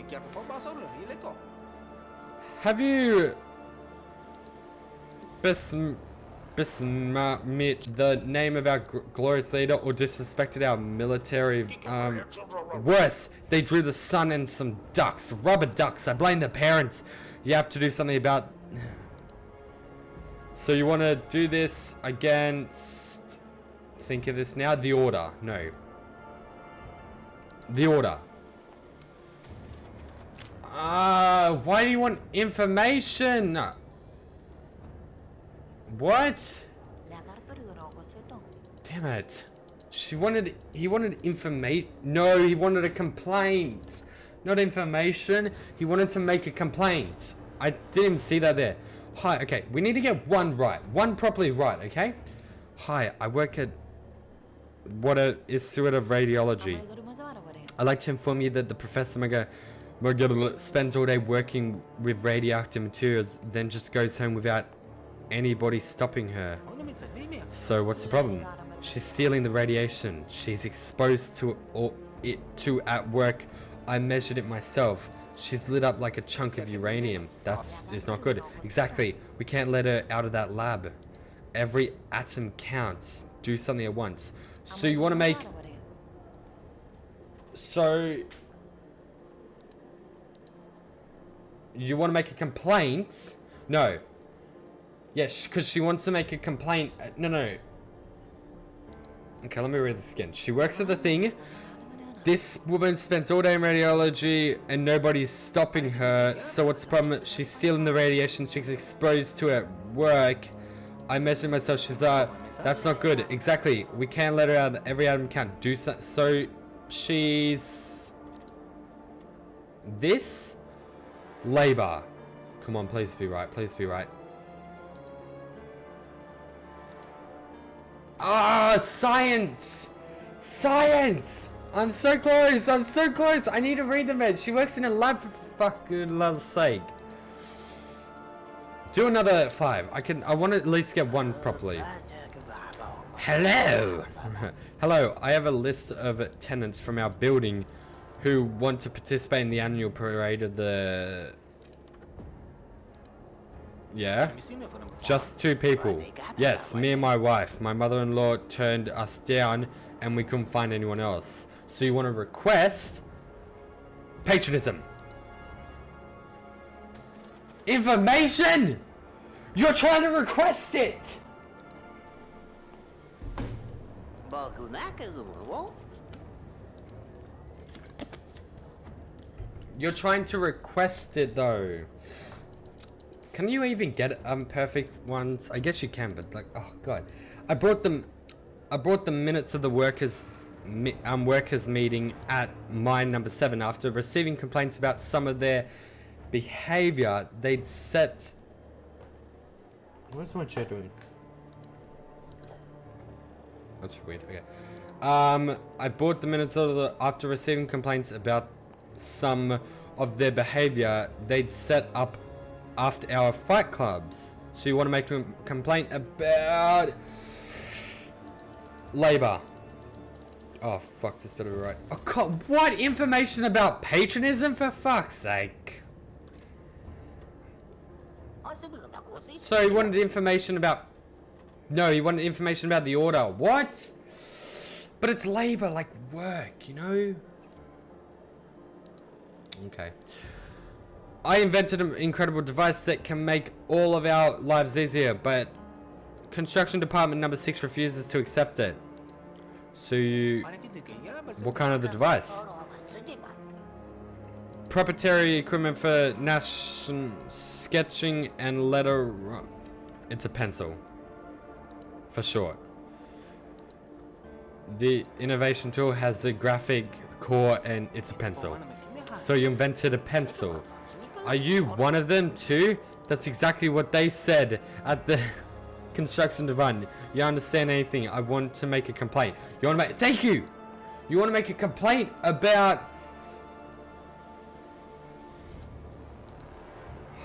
Have you besmirched the name of our glorious leader or disrespected our military? Worse, they drew the sun and some ducks, rubber ducks. I blame the parents. You have to do something about. So you want to do this against? Think of this now. The order. No. The order. Why do you want information? What? Damn it. He wanted information. No, he wanted a complaint. Not information. He wanted to make a complaint. I didn't see that there. Hi, okay. We need to get one right. One properly right, okay? Hi, I work at Institute of Radiology. I'd like to inform you that the Professor spends all day working with radioactive materials, then just goes home without anybody stopping her. So what's the problem? She's stealing the radiation. She's exposed to it at work. I measured it myself. She's lit up like a chunk of uranium. Is not good. Exactly. We can't let her out of that lab. Every atom counts. Do something at once. So you want to make... So... You want to make a complaint? No. Yes, because she wants to make a complaint. No. Okay, let me read this again. She works at the thing. This woman spends all day in radiology and nobody's stopping her. So what's the problem? She's stealing the radiation. She's exposed to it at work. I measured myself. She's that's not good. Exactly. We can't let her out of every atom count. Do so. So she's this labor. Come on, please be right. Please be right. Science! Science! I'm so close! I'm so close! I need to read the med. She works in a lab for fucking love's sake. Do another 5. I want to at least get one properly. Hello! Hello, I have a list of tenants from our building who want to participate in the annual parade of the... Yeah? Just 2 people. Yes, me and my wife. My mother-in-law turned us down and we couldn't find anyone else. So you want to request patriotism. Information! You're trying to request it! You're trying to request it though. Can you even get perfect ones? I guess you can, but like, oh god. I brought the minutes of the workers meeting at mine number 7. After receiving complaints about some of their behavior, they'd set... What's my chair doing? That's weird. Okay. I bought the minutes of after receiving complaints about some of their behavior, they'd set up after-hour fight clubs. So you want to make a complaint about labor. Oh fuck, this better be right. Oh god, what information about patronism, for fuck's sake? So you wanted information about... No, you wanted information about the order. What? But it's labor, like work, you know? Okay. I invented an incredible device that can make all of our lives easier, but construction department number 6 refuses to accept it. So what kind of the device? Proprietary equipment for sketching and letter. It's a pencil. For short. The innovation tool has the graphic core and it's a pencil. So you invented a pencil. Are you one of them too? That's exactly what they said at the construction department. You understand anything? I want to make a complaint. You want to make? Thank you. You want to make a complaint about?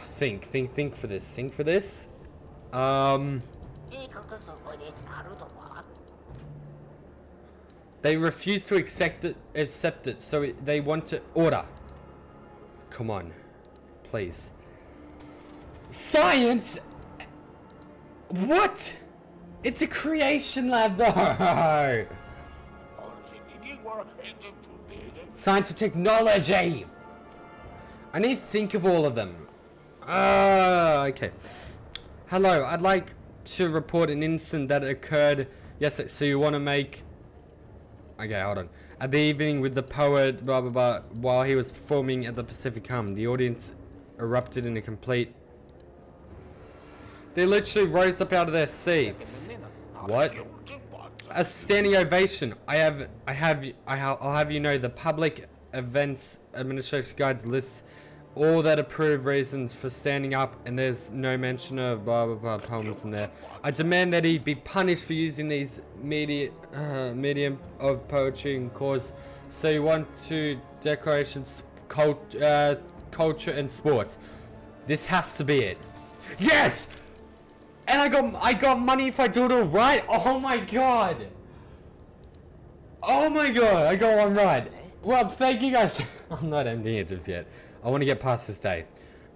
Think for this. Think for this. They refuse to accept it, so they want to order. Come on, please. Science? What? It's a creation lab though. Science and technology. I need to think of all of them. Okay. Hello, I'd like to report an incident that occurred. Yes, so you want to make... Okay, hold on. At the evening with the poet, blah blah blah, while he was performing at the Pacific Hum, the audience erupted in a complete... They literally rose up out of their seats. What? A standing ovation. I'll have you know the public events administration guides lists all that approve reasons for standing up, and there's no mention of blah blah blah poems in there. I demand that he be punished for using these medium of poetry and cause. So you want to decorations, culture and sports. This has to be it. Yes! And I got money if I do it all right. Oh my god! Oh my god! I got one right. Well, thank you guys. I'm not ending it just yet. I want to get past this day.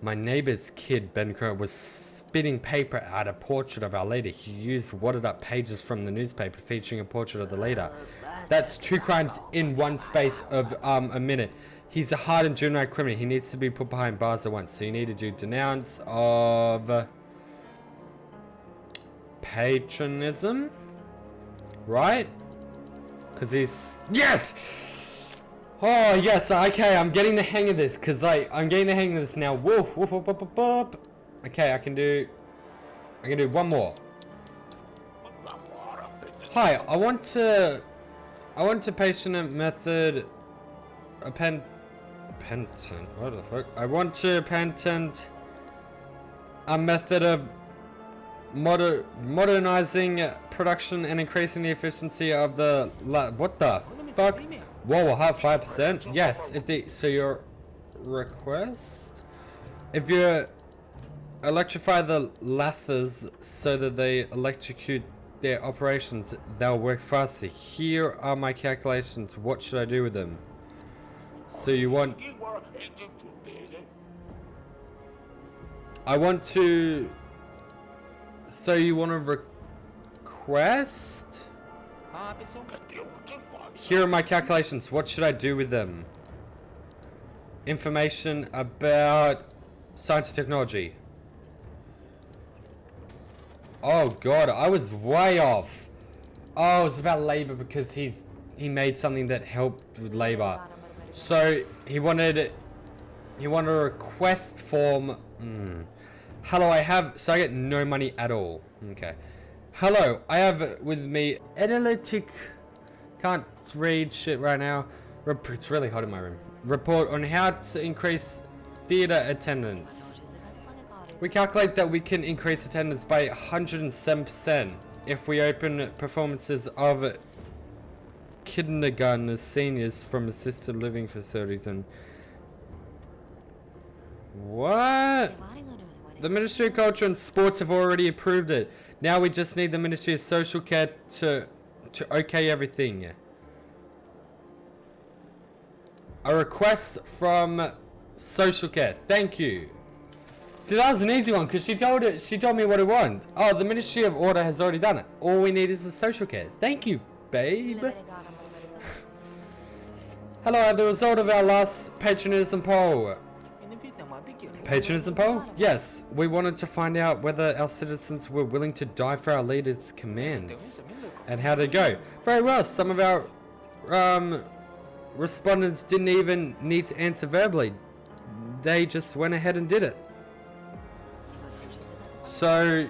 My neighbor's kid, Ben Crow, was spitting paper at a portrait of our leader. He used wadded up pages from the newspaper featuring a portrait of the leader. That's 2 crimes in one space of a minute. He's a hardened juvenile criminal. He needs to be put behind bars at once. So you need to do denounce of patronism, right? Because he's... Yes! Oh, yes, okay, I'm getting the hang of this, because, like, I'm getting the hang of this now. Woof, woof, woof, woof, woof, woof. Okay, I can do one more. Hi, I want to patent method, patent, what the fuck? I want to patent a method of modernizing production and increasing the efficiency of the what the fuck? Whoa, 5%? Yes, so your request? If you electrify the lathers so that they electrocute their operations, they'll work faster. Here are my calculations. What should I do with them? So you want... So you want to request? Here are my calculations. What should I do with them? Information about science and technology. Oh god, I was way off. Oh, it's about labor because he made something that helped with labor. So he wanted a request form. Hello, I get no money at all. Okay. Hello, I have with me analytic. Can't read shit right now. It's really hot in my room. Report on how to increase theater attendance. We calculate that we can increase attendance by 107% if we open performances of kindergarten as seniors from assisted living facilities and... What? The Ministry of Culture and Sports have already approved it. Now we just need the Ministry of Social Care to okay everything. A request from Social Care. Thank you. See, that was an easy one because she told me what it wanted. Oh, the Ministry of Order has already done it. All we need is the Social Cares. Thank you. babe. Hello, I have the result of our last patronism poll. Patronism poll? Yes, we wanted to find out whether our citizens were willing to die for our leaders' commands. And how did it go? Very well, some of our respondents didn't even need to answer verbally. They just went ahead and did it. So,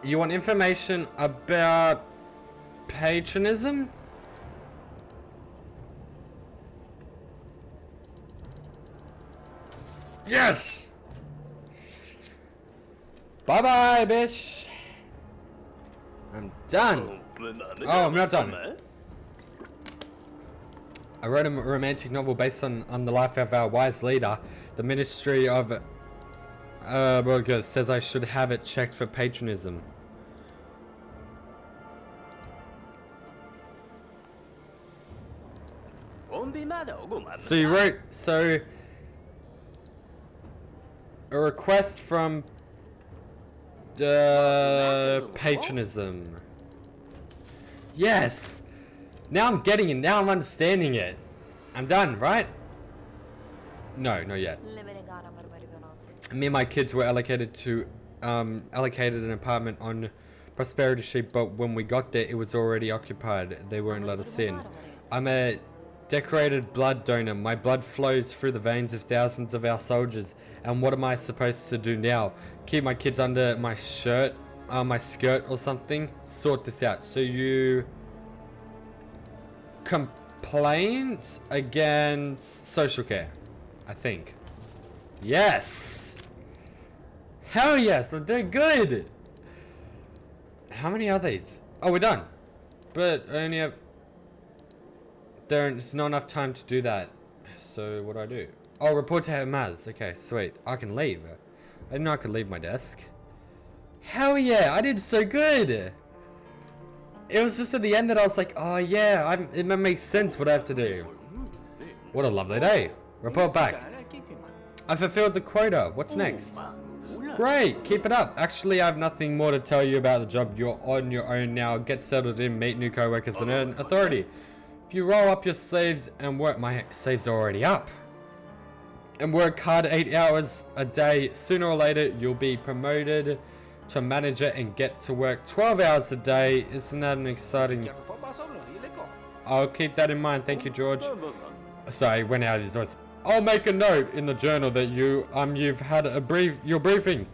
you want information about patronism? Yes! Bye-bye, bitch! I'm done. Oh, I'm not done. I wrote a romantic novel based on the life of our wise leader. The Ministry of says I should have it checked for patronism. So you wrote, a request from patronism. Yes! Now I'm getting it, now I'm understanding it. I'm done, right? No, not yet. Me and my kids were allocated an apartment on Prosperity Street, but when we got there, it was already occupied. They won't let us in. I'm a decorated blood donor. My blood flows through the veins of thousands of our soldiers. And what am I supposed to do now? Keep my kids under my shirt, my skirt or something? Sort this out. So you complaint against social care, I think. Yes! Hell yes, I'm doing good! How many are these? Oh, we're done. But I only have... There's not enough time to do that. So what do I do? Oh, report to Maz. Okay, sweet. I can leave. I didn't know I could leave my desk. Hell yeah, I did so good! It was just at the end that I was like, oh yeah, it makes sense what I have to do. What a lovely day. Report back. I fulfilled the quota. What's next? Great, keep it up. Actually, I have nothing more to tell you about the job. You're on your own now. Get settled in, meet new co-workers, and earn authority. If you roll up your sleeves and work, my sleeves are already up. And work hard 8 hours a day, sooner or later you'll be promoted to manager and get to work 12 hours a day. Isn't that an exciting... I'll keep that in mind. Thank you, George. Sorry, went out of his voice. I'll make a note in the journal that you've had your briefing.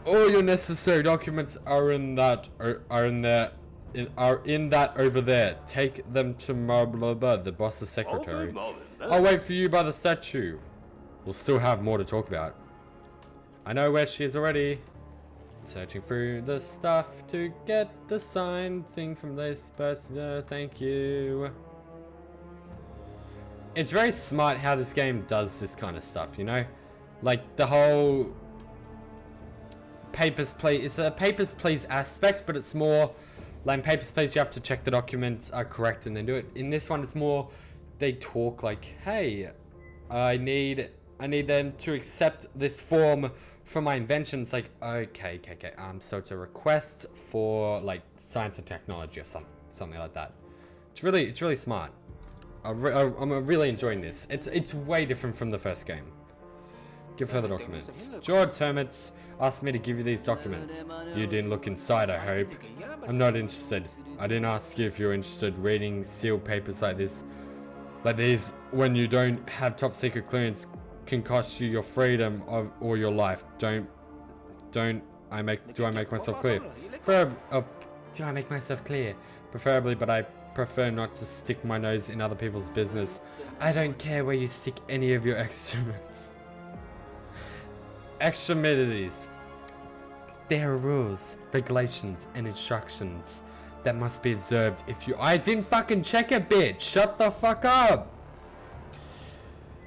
All your necessary documents are in that over there. Take them to the boss's secretary. I'll wait for you by the statue. We'll still have more to talk about. I know where she is already. Searching through the stuff to get the signed thing from this person. Thank you. It's very smart how this game does this kind of stuff, you know? Like the whole papers, please. It's a papers, please aspect, but it's more like in papers, please, you have to check the documents are correct and then do it. In this one, it's more they talk like, hey, I need them to accept this form for my invention. It's like, okay. So it's a request for like science and technology or something like that. It's really smart. I'm really enjoying this. It's way different from the first game. Give her the documents. George Hermits asked me to give you these documents. You didn't look inside, I hope. I'm not interested. I didn't ask you if you're interested. Reading sealed papers like these when you don't have top secret clearance can cost you your freedom or your life. Do I make myself clear? Do I make myself clear? Preferably, but I prefer not to stick my nose in other people's business. I don't care where you stick any of your excrements. Extremities. There are rules, regulations, and instructions that must be observed if you... I didn't fucking check it, bitch! Shut the fuck up!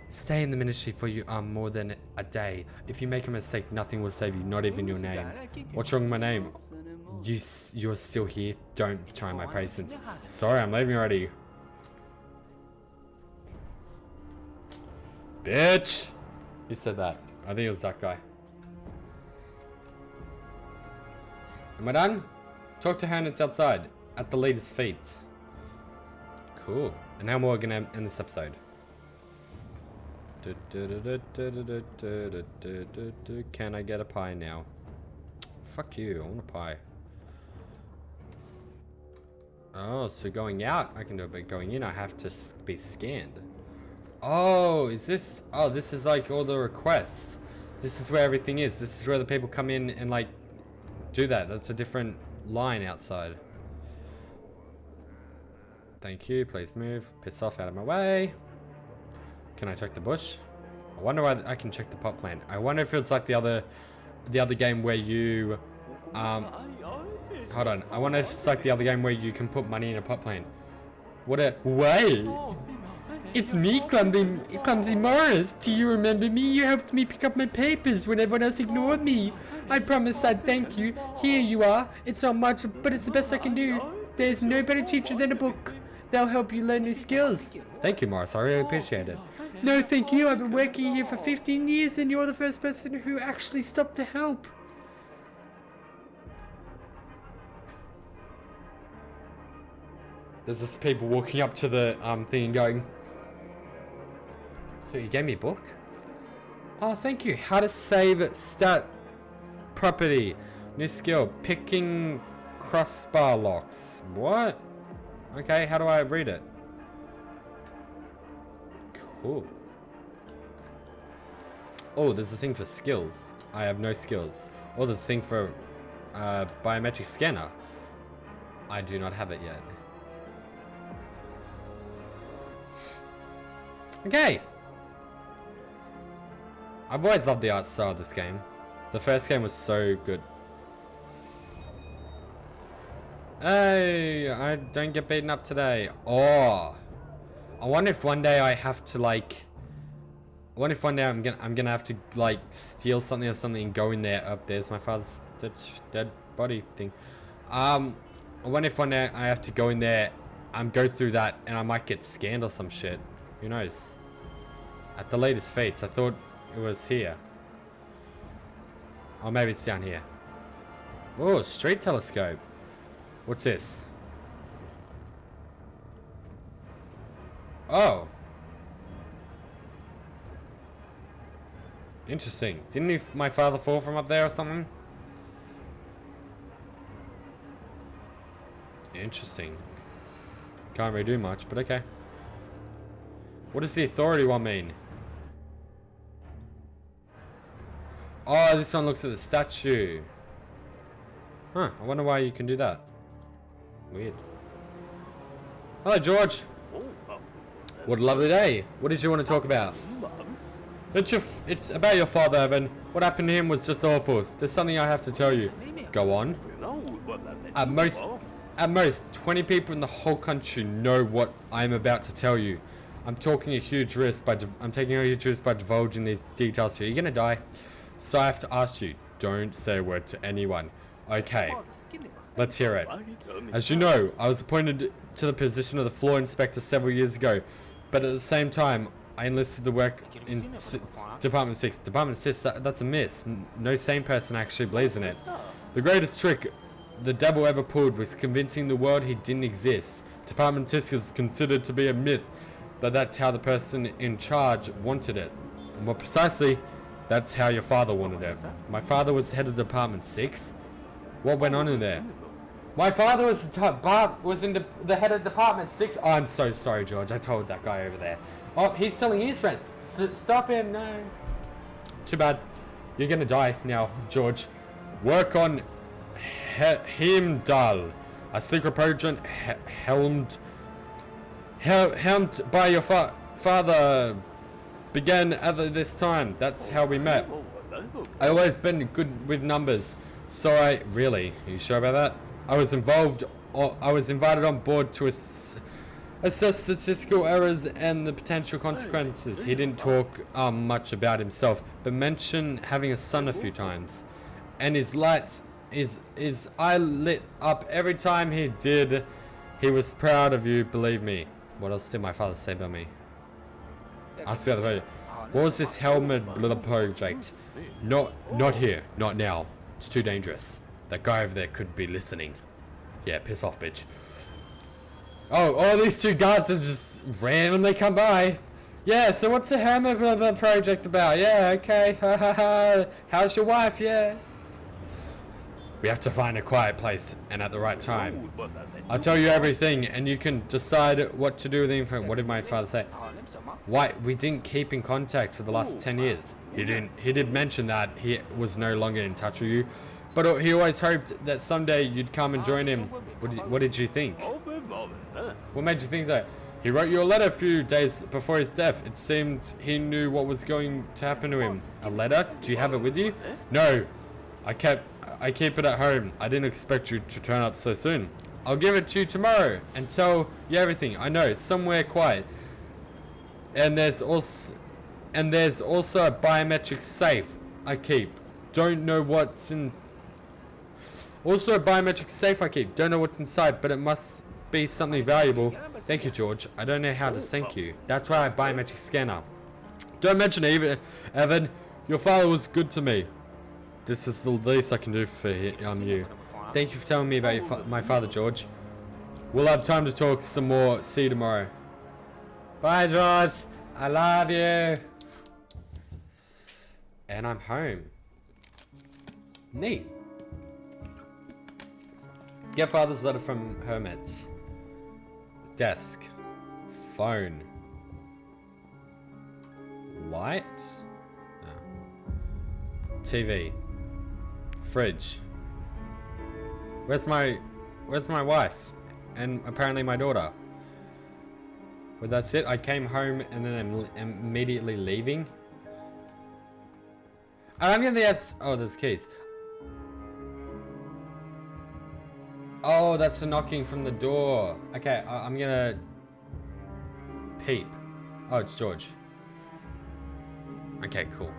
Stay in the ministry for more than a day. If you make a mistake, nothing will save you, not even your name. What's wrong with my name? You're still here? Don't try my patience. Sorry, I'm leaving already. Bitch! He said that. I think it was that guy. Am I done? Talk to her and it's outside. At the leader's feet. Cool. And now we're gonna end this episode. Can I get a pie now? Fuck you, I want a pie. Oh, so going out I can do it, but going in I have to be scanned. Oh, is this... Oh, this is like all the requests. This is where everything is. This is where the people come in and like do that. That's a different line outside. Thank you, please move. Piss off out of my way. Can I check the bush? I wonder why I can check the pot plant. I wonder if it's like the other game where you hold on. I wonder if it's like the other game where you can put money in a pot plant. What a way! It's me, Clumsy Morris. Do you remember me? You helped me pick up my papers when everyone else ignored me. I promised I'd thank you. Here you are. It's not much, but it's the best I can do. There's no better teacher than a book. They'll help you learn new skills. Thank you, Morris. I really appreciate it. No, thank you. I've been working here for 15 years and you're the first person who actually stopped to help. There's just people walking up to the thing and going, so you gave me a book? Oh, thank you. How to save stat property. New skill. Picking crossbar locks. What? Okay, how do I read it? Cool. Oh, there's a thing for skills. I have no skills. Oh, there's a thing for biometric scanner. I do not have it yet. Okay. I've always loved the art style of this game. The first game was so good. Hey, I don't get beaten up today. Oh, I wonder if one day I have to like. I wonder if one day I'm gonna have to like steal something or something and go in there. Oh, there's my father's dead body thing. I wonder if one day I have to go in there, go through that, and I might get scanned or some shit. Who knows? At the latest fates, I thought it was here. Oh, maybe it's down here. Oh, street telescope. What's this? Oh. Interesting. Didn't my father fall from up there or something? Interesting. Can't really do much, but okay. What does the authority one mean? Oh, this one looks at the statue. Huh, I wonder why you can do that. Weird. Hello, George. What a lovely day. What did you want to talk about? It's about your father, Evan. What happened to him was just awful. There's something I have to tell you. Go on. At most, 20 people in the whole country know what I'm about to tell you. I'm taking a huge risk by divulging these details to you. You're gonna die. So I have to ask you, don't say a word to anyone. Okay, let's hear it. As you know, I was appointed to the position of the floor inspector several years ago, but at the same time, I enlisted the work in Department 6. Department 6, that's a miss. No sane person actually believes in it. The greatest trick the devil ever pulled was convincing the world he didn't exist. Department 6 is considered to be a myth, but that's how the person in charge wanted it. And more precisely, that's how your father wanted it. My father was head of Department 6? What went on in there? My father was the head of Department 6? Oh, I'm so sorry, George. I told that guy over there. Oh, he's telling his friend. Stop him, no. Too bad. You're gonna die now, George. Work on Heimdall, a secret project helmed by your father. Began at this time. That's how we met. I always been good with numbers, so really. Are you sure about that? I was invited on board to assess statistical errors and the potential consequences. He didn't talk much about himself, but mentioned having a son a few times, and his eye lit up every time he did. He was proud of you, believe me. What else did my father say about me? Ask about the project. What was this helmet project? Not here, not now. It's too dangerous. That guy over there could be listening. Yeah, piss off, bitch. Oh, all these two guards have just randomly come by. Yeah, so what's the hammer project about? Yeah, okay. Ha ha ha. How's your wife? Yeah. We have to find a quiet place and at the right time. I'll tell you everything and you can decide what to do with the info. What did my father say? Why? We didn't keep in contact for the last 10 years. He did mention that he was no longer in touch with you. But he always hoped that someday you'd come and join him. What did you think? What made you think that? He wrote you a letter a few days before his death. It seemed he knew what was going to happen to him. A letter? Do you have it with you? No. I keep it at home. I didn't expect you to turn up so soon. I'll give it to you tomorrow and tell you everything. I know, somewhere quiet. And there's also a biometric safe I keep. Don't know what's in. Also a biometric safe I keep. Don't know what's inside, but it must be something valuable. Thank you, George. I don't know how to thank you. That's why I biometric scanner. Don't mention it, Evan. Your father was good to me. This is the least I can do for you. Thank you for telling me about my father, George. We'll have time to talk some more. See you tomorrow. Bye, George. I love you. And I'm home. Neat. Get father's letter from hermits. Desk. Phone. Light. Oh. TV. Fridge. Where's my wife? And apparently my daughter. Well, that's it. I came home and then I'm immediately leaving. Oh, I'm getting the F's. Oh, there's keys. Oh, that's the knocking from the door. Okay, I'm gonna peep. Oh, it's George. Okay, cool.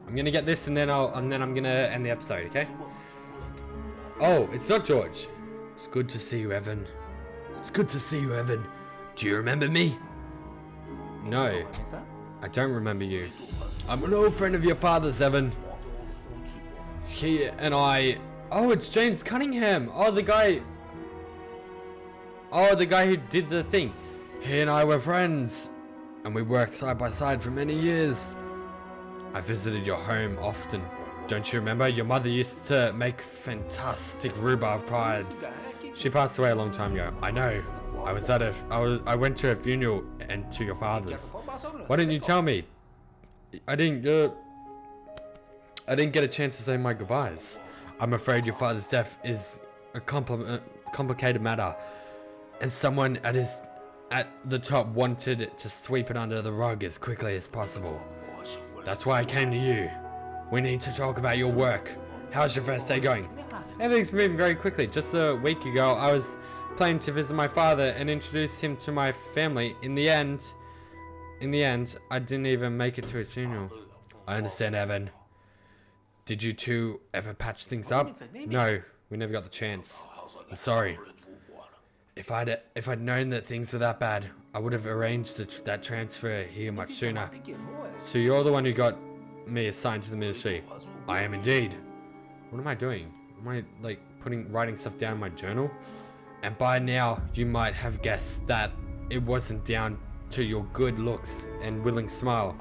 I'm gonna get this and then I'm gonna end the episode, okay? Oh, it's not George. It's good to see you, Evan. It's good to see you, Evan. Do you remember me? No, I don't remember you. I'm an old friend of your father's, Evan. He and I... Oh, it's James Cunningham. Oh, the guy who did the thing. He and I were friends, and we worked side by side for many years. I visited your home often. Don't you remember? Your mother used to make fantastic rhubarb pies. She passed away a long time ago. I know. I went to a funeral and to your father's. Why didn't you tell me? I didn't get a chance to say my goodbyes. I'm afraid your father's death is a complicated matter, and someone at the top wanted to sweep it under the rug as quickly as possible. That's why I came to you. We need to talk about your work. How's your first day going? Everything's moving very quickly. Just a week ago, I was planning to visit my father and introduce him to my family. In the end, I didn't even make it to his funeral. I understand, Evan. Did you two ever patch things up? No, we never got the chance. I'm sorry. If I'd known that things were that bad, I would have arranged that transfer here much sooner. So you're the one who got me assigned to the ministry. I am indeed. What am I doing? Am I like writing stuff down in my journal? And by now, you might have guessed that it wasn't down to your good looks and willing smile.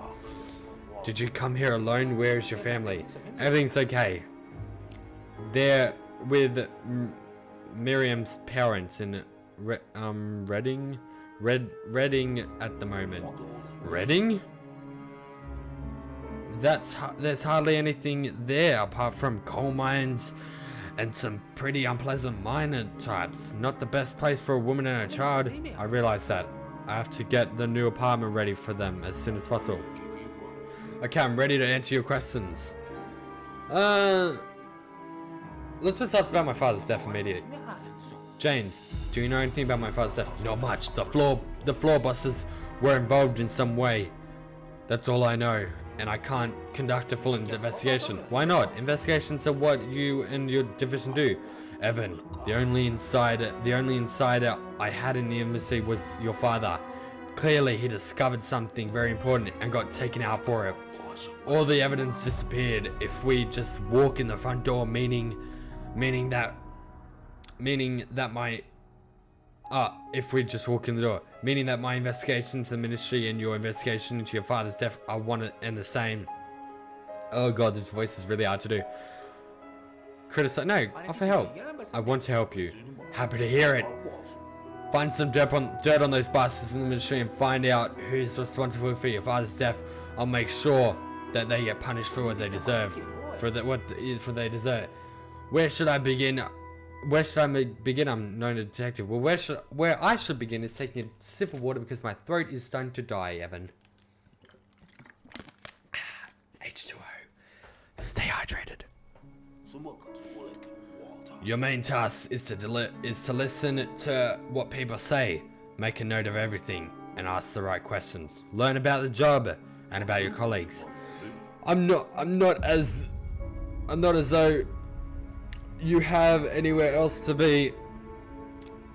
Did you come here alone? Where is your family? Everything's okay. They're with Miriam's parents in Reading at the moment. Reading? There's hardly anything there apart from coal mines and some pretty unpleasant miner types. Not the best place for a woman and a child. I realize that. I have to get the new apartment ready for them as soon as possible. Okay, I'm ready to answer your questions. Let's just ask about my father's death immediately. James, do you know anything about my father's death? Not much. The floor bosses were involved in some way. That's all I know, and I can't conduct a full investigation. Why not? Investigations are what you and your division do. Evan, the only insider I had in the embassy was your father. Clearly, he discovered something very important and got taken out for it. all the evidence disappeared if we just walk in the front door, meaning that my if we just walk in the door, meaning that my investigation into the ministry and your investigation into your father's death are one and the same. Oh god, this voice is really hard to do. Criticize? No, offer help. I want to help you. Happy to hear it. Find some dirt on those bastards in the ministry and find out who's responsible for your father's death. I'll make sure that they get punished for what they deserve. For what they deserve. Where should I begin? Where should I begin? I'm not a detective. Well, where I should begin is taking a sip of water because my throat is starting to die, Evan. H2O. Stay hydrated. Your main task is to listen to what people say, make a note of everything, and ask the right questions. Learn about the job and about your colleagues. I'm not as though you have anywhere else to be.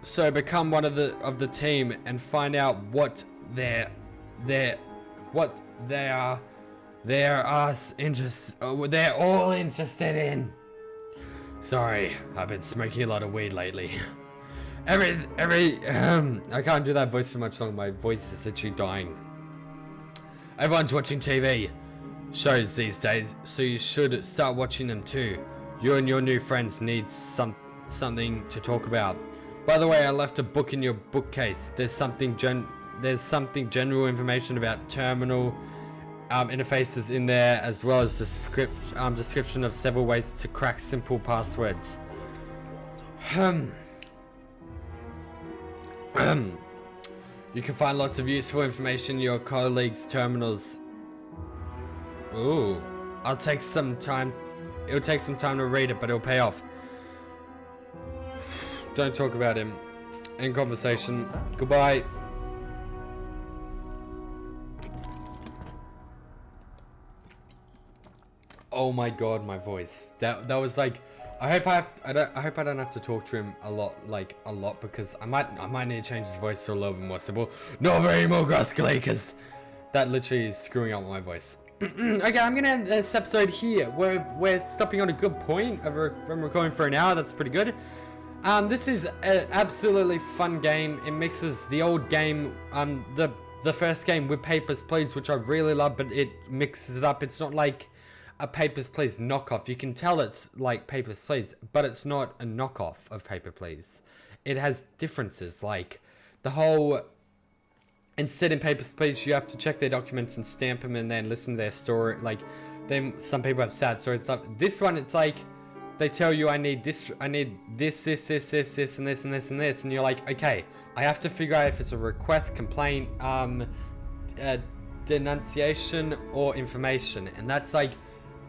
So become one of the team and find out what they're all interested in. Sorry, I've been smoking a lot of weed lately. I can't do that voice for much longer. My voice is literally dying. Everyone's watching TV shows these days, so you should start watching them too. You and your new friends need something to talk about. By the way, I left a book in your bookcase. There's something general information about terminal interfaces in there, as well as the description of several ways to crack simple passwords. You can find lots of useful information in your colleagues' terminals. Ooh, it'll take some time to read it, but it'll pay off. Don't talk about him. End conversation. Goodbye. Oh my god, my voice. That was like, I hope I don't have to talk to him a lot, because I might need to change his voice to a little bit more simple. Not very more gruskily, because that literally is screwing up my voice. Okay, I'm gonna end this episode here. We're stopping on a good point. I'm recording for an hour. That's pretty good. This is an absolutely fun game. It mixes the old game, the first game with Papers, Please, which I really love, but it mixes it up. It's not like a Papers, Please knockoff. You can tell it's like Papers, Please, but it's not a knockoff of Paper, Please. It has differences, like the whole... Instead, in Papers, Please, you have to check their documents and stamp them and then listen to their story. Like, some people have sad stories and stuff. This one, it's like, they tell you, I need this, and this, and this. And you're like, okay, I have to figure out if it's a request, complaint, denunciation, or information. And that's like,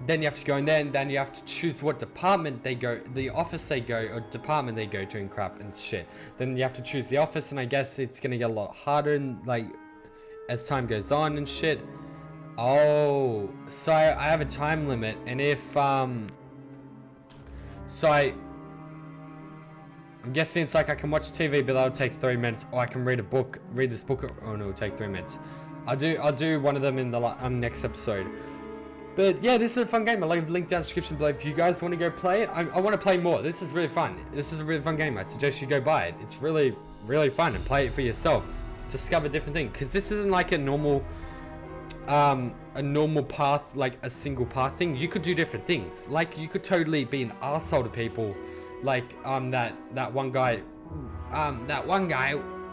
then you have to go in there, and then you have to choose what department they go, the office they go, or department they go to and crap and shit. Then you have to choose the office, and I guess it's gonna get a lot harder, and like, as time goes on and shit. Oh, so I have a time limit, and if, I'm guessing it's like I can watch TV, but that'll take 3 minutes, or I can read this book, oh no, it'll take 3 minutes. I'll do one of them in the next episode. But yeah, this is a fun game. I'll leave a link down in the description below if you guys want to go play it. I want to play more. This is really fun. This is a really fun game. I suggest you go buy it. It's really, really fun, and play it for yourself. Discover different things, because this isn't like a normal path, like a single path thing. You could do different things. Like, you could totally be an arsehole to people, like that one guy,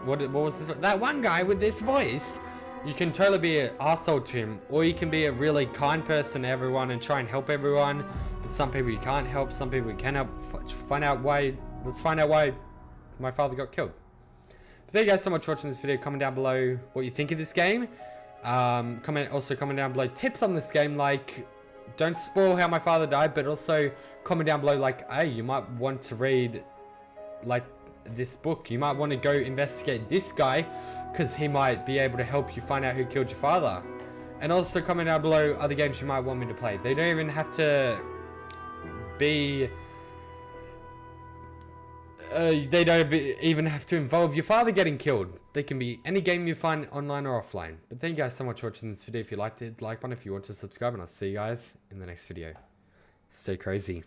what was this? That one guy with this voice. You can totally be an arsehole to him, or you can be a really kind person to everyone and try and help everyone. But some people you can't help, some people you can help. Let's find out why my father got killed. But thank you guys so much for watching this video. Comment down below what you think of this game. Comment down below tips on this game, like don't spoil how my father died, but also comment down below like, hey, you might want to read like this book. You might want to go investigate this guy, because he might be able to help you find out who killed your father. And also comment down below other games you might want me to play. They don't even have to be They don't even have to involve your father getting killed. They can be any game you find online or offline. But thank you guys so much for watching this video. If you liked it, like button. If you want to subscribe, and I'll see you guys in the next video. Stay crazy.